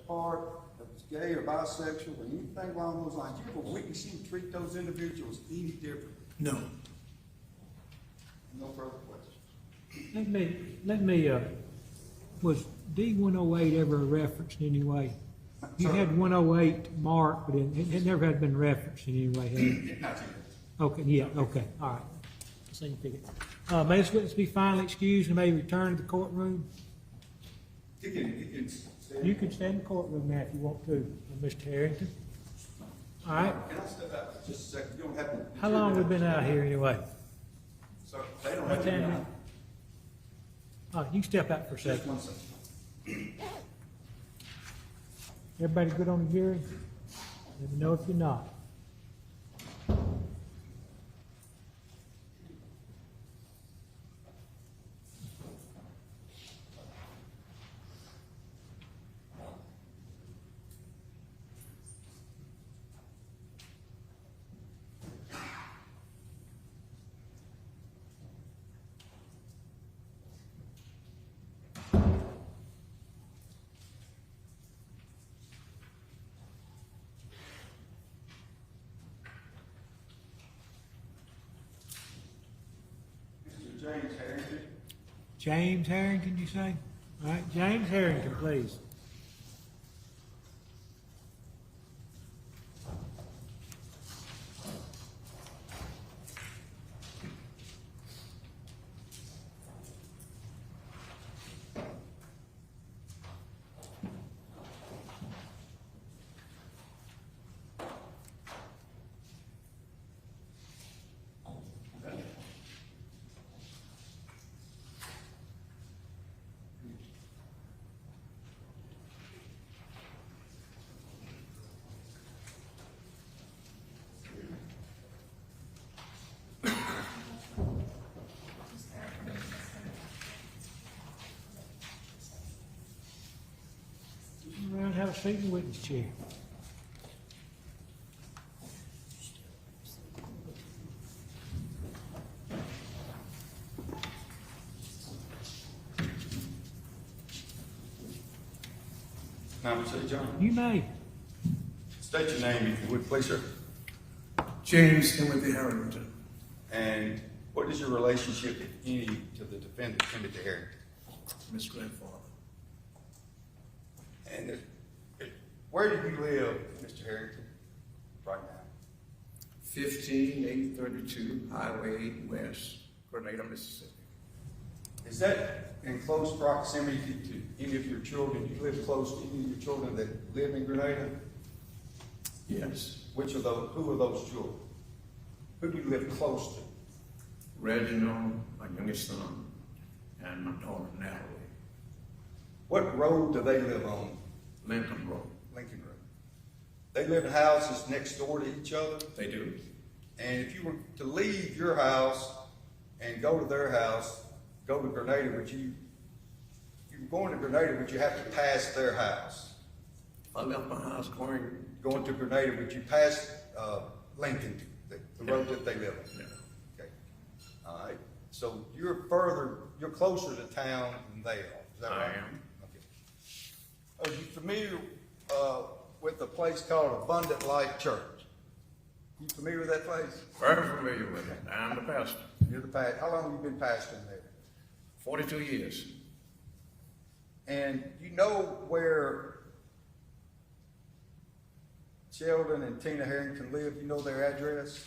Speaker 2: that was gay or bisexual or anything along those lines? You ever witness him treat those individuals any different?
Speaker 7: No.
Speaker 2: No further questions.
Speaker 1: Let me, was D-108 ever referenced in any way? You had 108 marked, but it never had been referenced in any way, had it?
Speaker 2: Not yet.
Speaker 1: Okay, yeah, okay, all right. So you pick it. May this witness be finally excused and may return to the courtroom?
Speaker 2: He can stand.
Speaker 1: You can stay in the courtroom now if you want to, Mr. Harrington. All right,
Speaker 2: Can I step out for just a second? You don't have to.
Speaker 1: how long we been out here anyway?
Speaker 2: So they don't
Speaker 1: What
Speaker 2: have to.
Speaker 1: time is it? Oh, you can step out for a
Speaker 2: Just
Speaker 1: second.
Speaker 2: 1 second.
Speaker 1: Everybody good on the jury? Let me know if you're not.
Speaker 2: Mr. James Harrington.
Speaker 1: James Harrington, you say? All right, James Harrington, please. Come around, have a seat in the witness chair.
Speaker 2: Now, Mr. John.
Speaker 1: You may.
Speaker 2: State your name if you would, please, sir.
Speaker 8: James Timothy Herrington,
Speaker 2: And what is your relationship, if any, to the defendant, Timothy Harrington?
Speaker 8: Miss grandfather.
Speaker 2: And where do you live, Mr. Harrington, right now?
Speaker 8: 15832 Highway 8 West, Grenada, Mississippi.
Speaker 2: Is that in close proximity to any of your children? Do you live close to any of your children that live in Grenada?
Speaker 8: Yes.
Speaker 2: Which of those, who are those children? Who do you live close to?
Speaker 8: Reginald, my youngest son, and my daughter Natalie.
Speaker 2: What road do they live on?
Speaker 8: Lincoln Road.
Speaker 2: Lincoln Road. They live in houses next door to each other?
Speaker 8: They do.
Speaker 2: And if you were to leave your house and go to their house, go to Grenada, if you were going to Grenada, would you have to pass their house?
Speaker 8: I left my house
Speaker 2: Going to Grenada, would you pass Lincoln, the road that they live on?
Speaker 8: Yeah.
Speaker 2: Okay. All right. So you're closer to town than they are. Is that
Speaker 8: I
Speaker 2: right?
Speaker 8: am.
Speaker 2: Okay. Are you familiar with a place called Abundant Life Church? You familiar with that place?
Speaker 8: Very familiar with it. I'm the pastor.
Speaker 2: You're the pastor. How long have you been pastoring there?
Speaker 8: 42 years.
Speaker 2: And you know where Sheldon and Tina Harrington live? You know their address?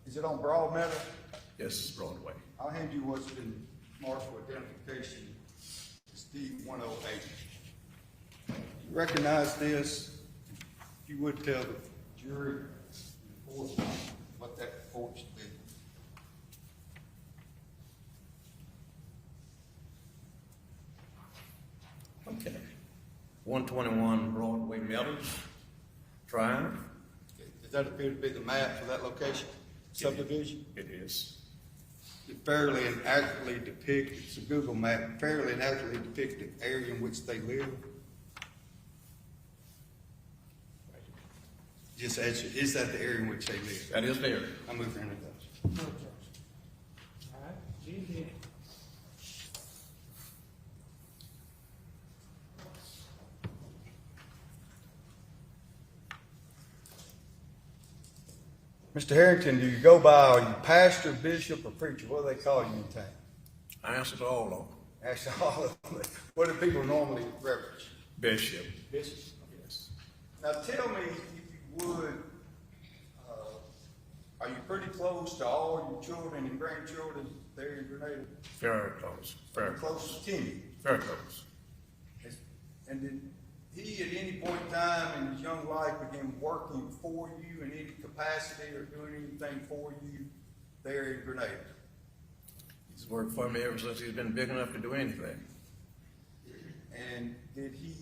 Speaker 2: Is it on Broad Meadow?
Speaker 8: Yes, it's Broadway.
Speaker 2: I'll hand you what's been marked for identification. It's D-108. You recognize this? If you would tell the jury what that report should be.
Speaker 8: 121 Broadway Meadows Drive.
Speaker 2: Does that appear to be the map for that location, subdivision?
Speaker 8: It is.
Speaker 2: It fairly and accurately depicts, it's a Google map, fairly and accurately depicts the area in which they live. Just ask you, is that the area in which they live?
Speaker 8: That is there.
Speaker 2: I move for introduction.
Speaker 1: No objection. All right, Jimmie.
Speaker 2: Mr. Harrington, do you go by, are you pastor, bishop, or preacher? What do they call you in town?
Speaker 8: I answered all of them.
Speaker 2: Actually, all of them. What do people normally reference?
Speaker 8: Bishop.
Speaker 2: Bishop?
Speaker 8: Yes.
Speaker 2: Now tell me, if you would, are you pretty close to all your children and grandchildren there in Grenada?
Speaker 8: Very close. Very
Speaker 2: Close
Speaker 8: close.
Speaker 2: to Timmy?
Speaker 8: Very close.
Speaker 2: And did he at any point in time in his young life begin working for you in any capacity or doing anything for you there in Grenada?
Speaker 8: He's worked for me ever since he's been big enough to do anything.
Speaker 2: And did you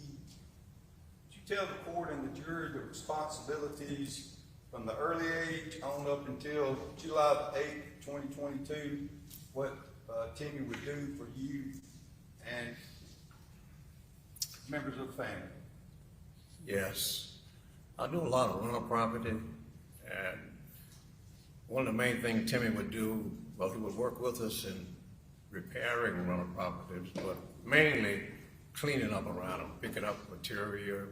Speaker 2: tell the court and the jury the responsibilities from the early age on up until July 8th, 2022, what Timmy would do for you and members of the family?
Speaker 8: Yes. I do a lot of rental property, and one of the main things Timmy would do, well, he would work with us in repairing rental properties, but mainly cleaning up around them, picking up material,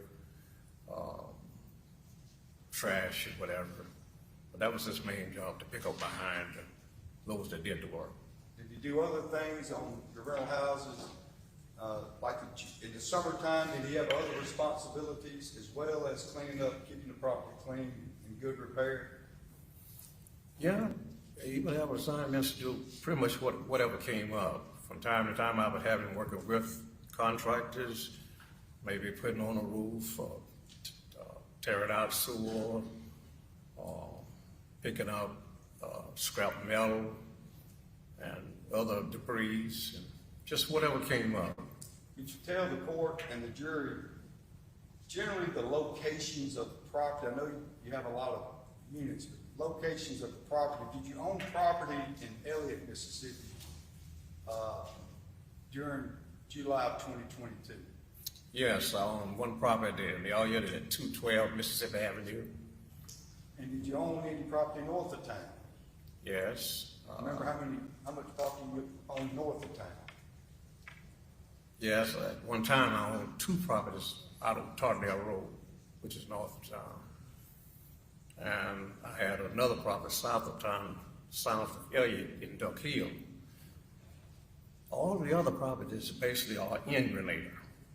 Speaker 8: trash and whatever. But that was his main job, to pick up behind those that did the work.
Speaker 2: Did you do other things on your rental houses? Like in the summertime, did he have other responsibilities as well as cleaning up, keeping the property clean and good repair?
Speaker 8: Yeah, he would have assignments to do pretty much whatever came up. From time to time, I would have him working with contractors, maybe putting on a roof, or tearing out sewer, picking up scrap metal and other debris, and just whatever came up.
Speaker 2: Did you tell the court and the jury generally the locations of the property? I know you have a lot of units, but locations of the property. Did you own property in Elliott, Mississippi during July of 2022?
Speaker 8: Yes, I own one property in the area at 212 Mississippi Avenue.
Speaker 2: And did you own any property north of town?
Speaker 8: Yes.
Speaker 2: Remember how much property you owned north of town?
Speaker 8: Yes, at one time I owned two properties out of Tardale Road, which is north of town. And I had another property south of town, south of Elliott in Duck Hill. All the other properties basically are in Grenada,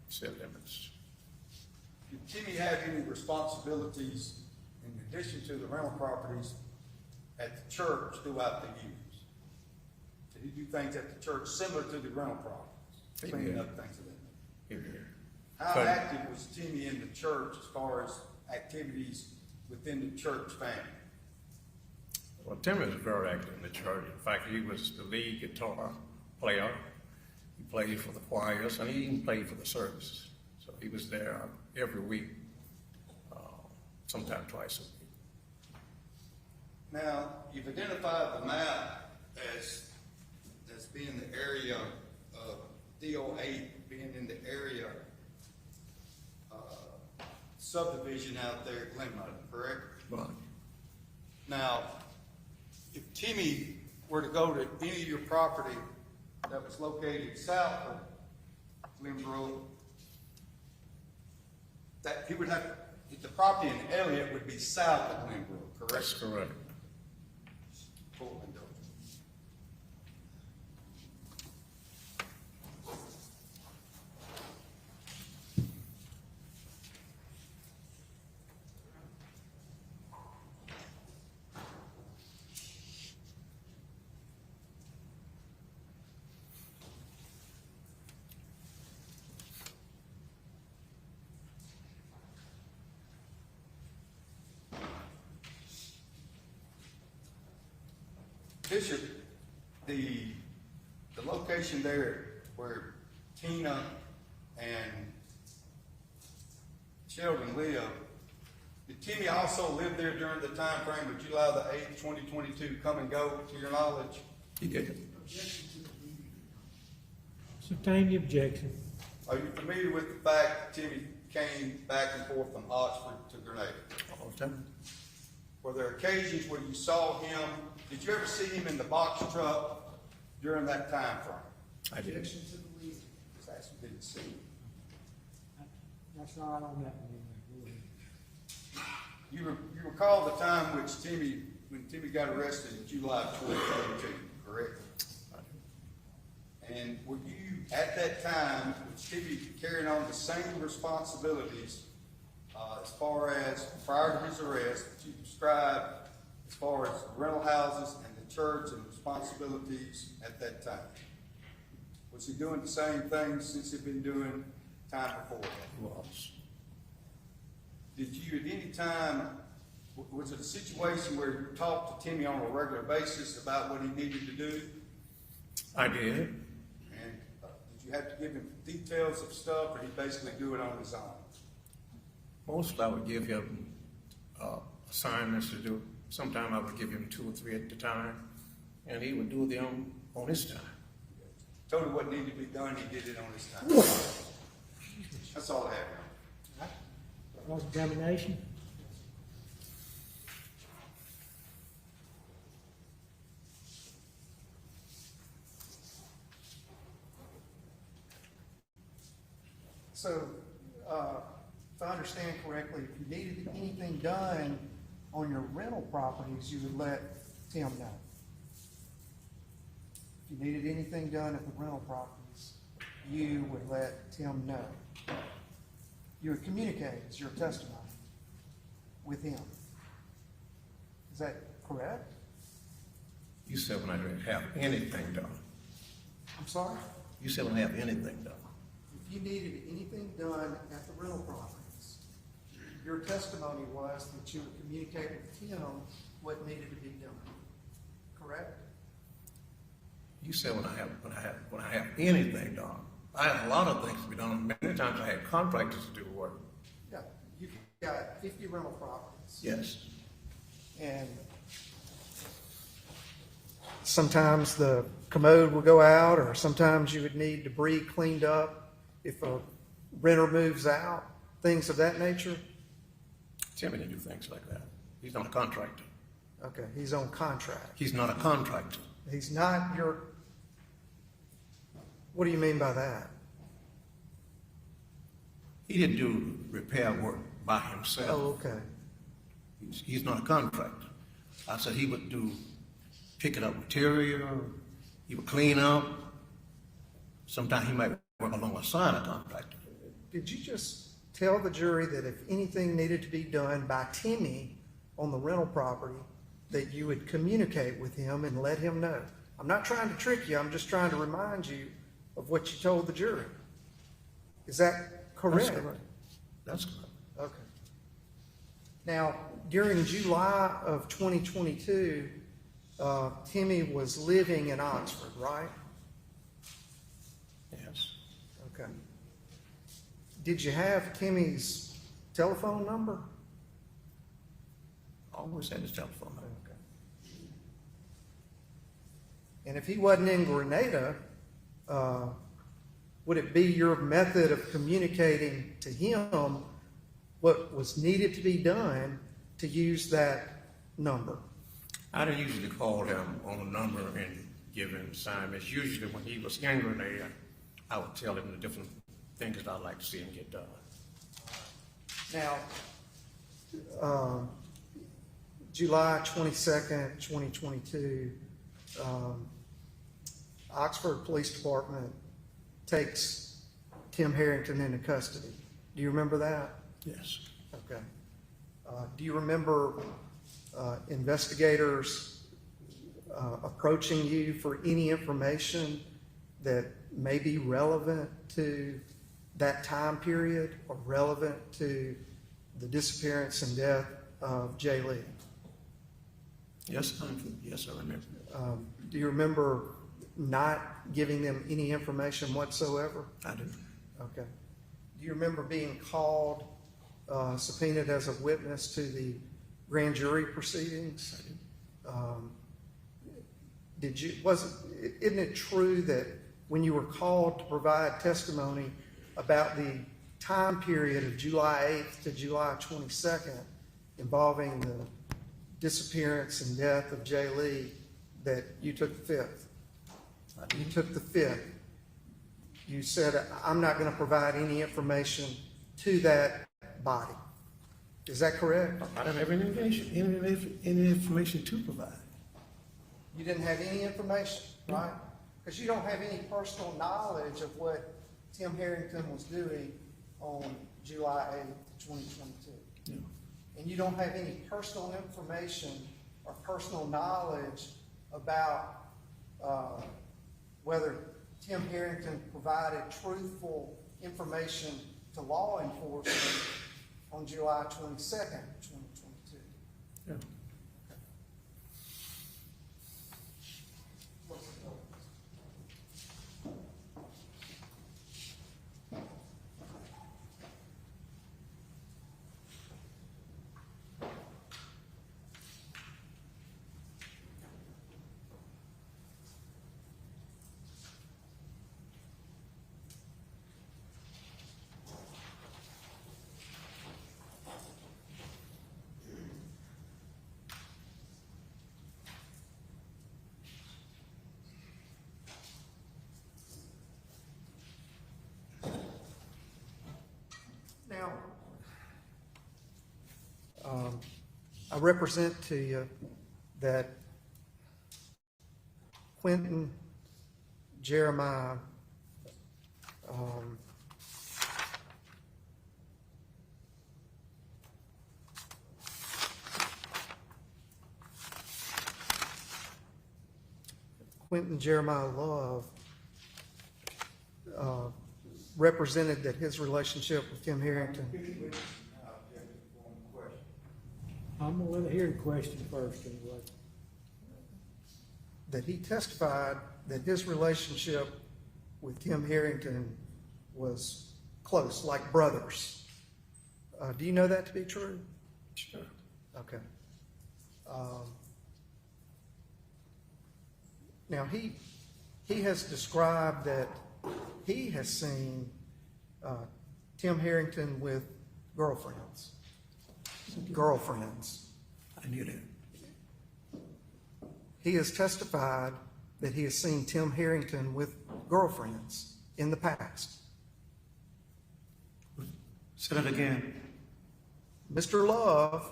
Speaker 8: city limits.
Speaker 2: Did Timmy have any responsibilities in addition to the rental properties at the church throughout the years? Did he do things at the church similar to the rental properties? Cleaning up things of that nature?
Speaker 8: Here.
Speaker 2: How active was Timmy in the church as far as activities within the church family?
Speaker 8: Well, Tim was very active in the church. In fact, he was the lead guitar player. He played for the choirs, and he even played for the services. So he was there every week, sometimes twice a week.
Speaker 2: Now, you've identified the map as being the area of DO8, being in the area subdivision out there at Glenmuddy, correct?
Speaker 8: Right.
Speaker 2: Now, if Timmy were to go to any of your property that was located south of Glenbrook, that he would have, the property in Elliott would be south of Glenbrook, correct?
Speaker 8: That's correct.
Speaker 2: Full indulgence. Bishop, the location there where Tina and Sheldon live, did Timmy also live there during the time frame of July the 8th, 2022, come and go, to your knowledge?
Speaker 8: He did.
Speaker 1: Sustain the objection.
Speaker 2: Are you familiar with the fact that Timmy came back and forth from Oxford to Grenada?
Speaker 8: All the time.
Speaker 2: Were there occasions where you saw him, did you ever see him in the box truck during that time frame?
Speaker 8: I did.
Speaker 2: Just asking, did you see him?
Speaker 1: That's not on that one.
Speaker 2: You recall the time when Timmy got arrested in July of 2022, correct? And were you, at that time, was Timmy carrying on the same responsibilities as far as prior to his arrest that you described as far as rental houses and the church and responsibilities at that time? Was he doing the same things since he'd been doing time before that?
Speaker 8: He was.
Speaker 2: Did you at any time, was it a situation where you talked to Timmy on a regular basis about what he needed to do?
Speaker 8: I did.
Speaker 2: And did you have to give him details of stuff, or he basically do it on his own?
Speaker 8: Most I would give him assignments to do. Sometimes I would give him 2 or 3 at a time, and he would do them on his time.
Speaker 2: Told him what needed to be done, he did it on his time. That's all I have.
Speaker 1: Cross-examination?
Speaker 9: So, if I understand correctly, if you needed anything done on your rental properties, you would let Tim know. If you needed anything done at the rental properties, you would let Tim know. You would communicate as your testimony with him. Is that correct?
Speaker 8: You said when I didn't have anything done.
Speaker 9: I'm sorry?
Speaker 8: You said when I have anything done.
Speaker 9: If you needed anything done at the rental properties, your testimony was that you would communicate with him what needed to be done. Correct?
Speaker 8: You said when I have anything done. I had a lot of things to be done. Many times I had contractors to do work.
Speaker 9: Yeah. You've got 50 rental properties.
Speaker 8: Yes.
Speaker 9: And sometimes the commode will go out, or sometimes you would need debris cleaned up if a renter moves out, things of that nature.
Speaker 8: Timmy didn't do things like that. He's not a contractor.
Speaker 9: Okay, he's on contract.
Speaker 8: He's not a contractor.
Speaker 9: He's not your... What do you mean by that?
Speaker 8: He didn't do repair work by himself.
Speaker 9: Oh, okay.
Speaker 8: He's not a contractor. I said he would do picking up material, he would clean up. Sometimes he might work alongside a contractor.
Speaker 9: Did you just tell the jury that if anything needed to be done by Timmy on the rental property, that you would communicate with him and let him know? I'm not trying to trick you. I'm just trying to remind you of what you told the jury. Is that correct?
Speaker 8: That's correct. That's correct.
Speaker 9: Okay. Now, during July of 2022, Timmy was living in Oxford, right?
Speaker 8: Yes.
Speaker 9: Okay. Did you have Timmy's telephone number?
Speaker 8: Always had his telephone number.
Speaker 9: Okay. And if he wasn't in Grenada, would it be your method of communicating to him what was needed to be done to use that number?
Speaker 8: I didn't usually call him on a number and give him assignments. Usually when he was in Grenada, I would tell him the different things that I'd like to see him get done.
Speaker 9: Now, July 22nd, 2022, Oxford Police Department takes Tim Harrington into custody. Do you remember that?
Speaker 8: Yes.
Speaker 9: Okay. Do you remember investigators approaching you for any information that may be relevant to that time period or relevant to the disappearance and death of Jay Lee?
Speaker 8: Yes, I remember.
Speaker 9: Do you remember not giving them any information whatsoever?
Speaker 8: I do.
Speaker 9: Okay. Do you remember being called subpoenaed as a witness to the grand jury proceedings. Isn't it true that when you were called to provide testimony about the time period of July 8th to July 22nd involving the disappearance and death of Jay Lee, that you took the 5th? You took the 5th. You said, I'm not going to provide any information to that body. Is that correct?
Speaker 8: I don't have any information to provide.
Speaker 9: You didn't have any information, right? Because you don't have any personal knowledge of what Tim Harrington was doing on July 8th, 2022.
Speaker 8: No.
Speaker 9: And you don't have any personal information or personal knowledge about whether Tim Harrington provided truthful information to law enforcement on July 22nd, 2022.
Speaker 8: Yeah.
Speaker 9: Now, I represent to you that Quinton Jeremiah Quinton Jeremiah Love represented that his relationship with Tim Harrington.
Speaker 1: I'm gonna let her hear the question first anyway.
Speaker 9: That he testified that his relationship with Tim Harrington was close, like brothers. Do you know that to be true?
Speaker 8: Sure.
Speaker 9: Okay. Now he has described that he has seen Tim Harrington with girlfriends.
Speaker 8: I knew that.
Speaker 9: He has testified that he has seen Tim Harrington with girlfriends in the past.
Speaker 8: Say that again.
Speaker 9: Mr. Love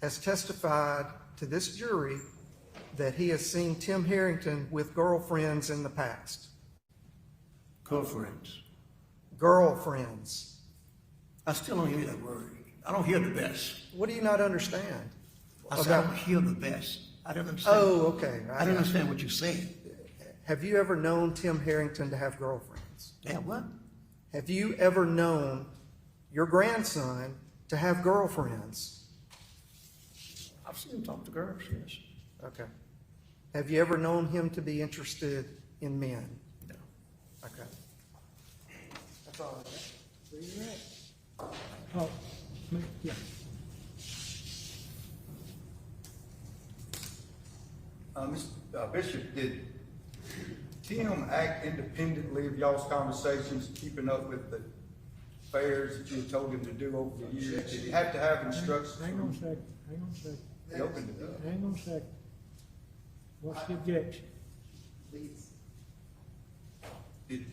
Speaker 9: has testified to this jury that he has seen Tim Harrington with girlfriends in the past.
Speaker 8: Girlfriends.
Speaker 9: Girlfriends.
Speaker 8: I still don't hear that word. I don't hear the best.
Speaker 9: What do you not understand?
Speaker 8: I said I don't hear the best. I don't understand.
Speaker 9: Oh, okay.
Speaker 8: I don't understand what you're saying.
Speaker 9: Have you ever known Tim Harrington to have girlfriends?
Speaker 8: Yeah, what?
Speaker 9: Have you ever known your grandson to have girlfriends?
Speaker 8: I've seen him talk to girls, yes.
Speaker 9: Okay. Have you ever known him to be interested in men?
Speaker 8: No.
Speaker 9: Okay. That's all I got.
Speaker 1: Where you at? Oh, yeah.
Speaker 2: Bishop, did Tim act independently of y'all's conversations, keeping up with the affairs that you had told him to do over the years? Did he have to have instructions?
Speaker 1: Hang on a second, hang on a second,
Speaker 2: He opened it up.
Speaker 1: hang on a second. What's the objection?
Speaker 2: Did,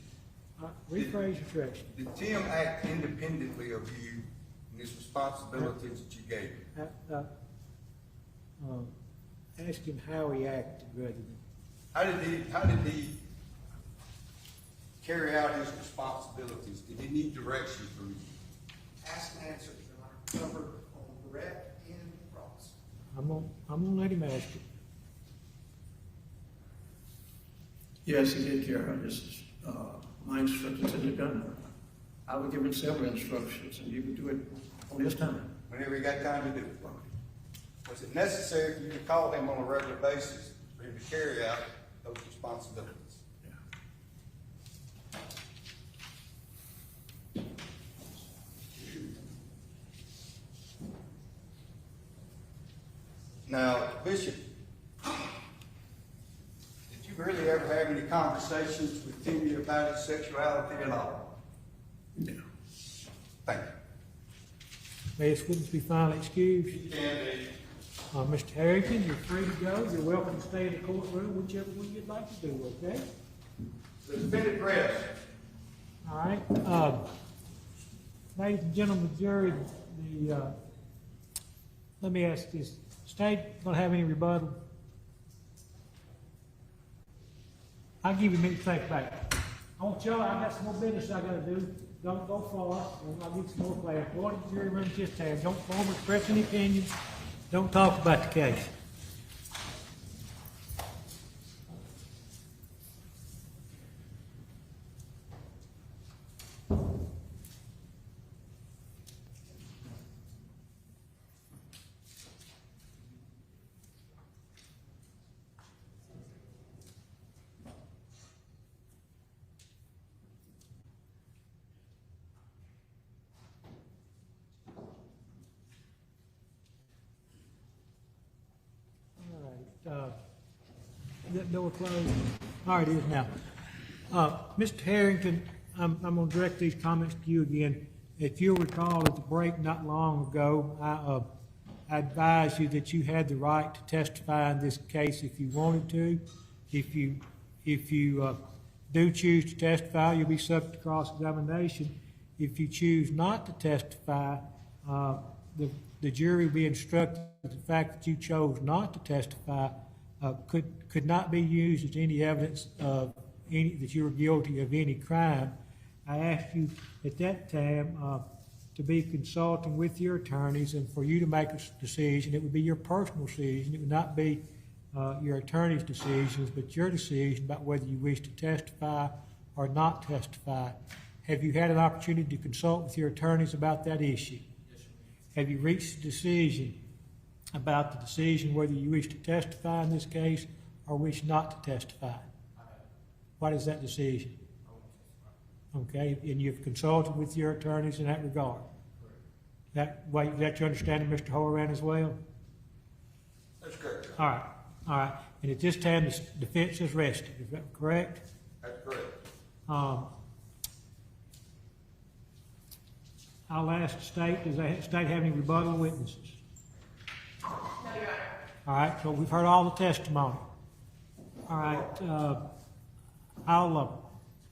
Speaker 1: Rephrase your question.
Speaker 2: did Tim act independently of you and his responsibilities that you gave him?
Speaker 1: Ask him how he acted rather than,
Speaker 2: How did he carry out his responsibilities? Did he need direction from you?
Speaker 9: Ask and answer, Your Honor. Covered on direct and cross.
Speaker 1: I'm gonna let him ask it.
Speaker 8: Yes, he did carry out his, my instructions in the gun. I would give him several instructions, and you could do it on this time.
Speaker 2: Whenever he got time to do it? Was it necessary for you to call him on a regular basis for him to carry out those responsibilities? Now, Bishop, did you really ever have any conversations with Timmy about his sexuality at all?
Speaker 8: No.
Speaker 2: Thank you.
Speaker 1: May this witness be finally excused?
Speaker 2: You can be.
Speaker 1: Mr. Harrington, you're free to go. You're welcome to stay in the courtroom, whichever one you'd like to do, okay?
Speaker 2: Suspended press.
Speaker 1: All right. Ladies and gentlemen of the jury, let me ask this. State gonna have any rebuttal? I'll give you a minute to think about it. I want y'all, I got some more business I gotta do. Don't go far, and I'll get some more class. Go to the jury room this time. Don't form or express any opinions. Don't talk about the case. Is that door closed? All right, it is now. Mr. Harrington, I'm going to direct these comments to you again. If you'll recall at the break not long ago, I advised you that you had the right to testify in this case if you wanted to. If you do choose to testify, you'll be subject to cross-examination. If you choose not to testify, the jury will be instructed that the fact that you chose not to testify could not be used as any evidence of that you were guilty of any crime. I asked you at that time to be consulting with your attorneys and for you to make a decision. It would be your personal decision. It would not be your attorney's decisions, but your decision about whether you wish to testify or not testify. Have you had an opportunity to consult with your attorneys about that issue? Yes, sir. Have you reached a decision about the decision whether you wish to testify in this case or wish not to testify? What is that decision? Okay, and you've consulted with your attorneys in that regard? Correct. Is that your understanding, Mr. Horan, as well?
Speaker 2: That's correct.
Speaker 1: All right, all right. And at this time, the defense is rested. Is that correct?
Speaker 2: That's correct.
Speaker 1: I'll ask the state, does the state have any rebuttal witnesses?
Speaker 3: No, Your Honor.
Speaker 1: All right, so we've heard all the testimony. All right,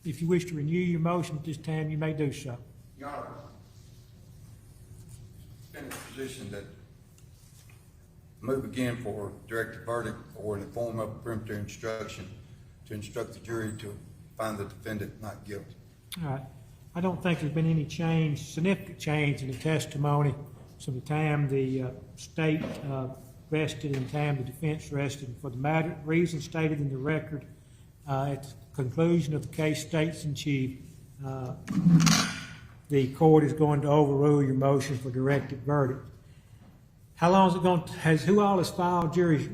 Speaker 1: if you wish to renew your motion at this time, you may do so.
Speaker 2: Your Honor, in the position that move again for directed verdict or in the form of a peremptory instruction to instruct the jury to find the defendant not guilty.
Speaker 1: All right. I don't think there's been any significant change in the testimony from the time the state rested and the time the defense rested. For the reasons stated in the record, at the conclusion of the case states in chief, the court is going to overrule your motion for directed verdict. How long is it going to, who all has filed jury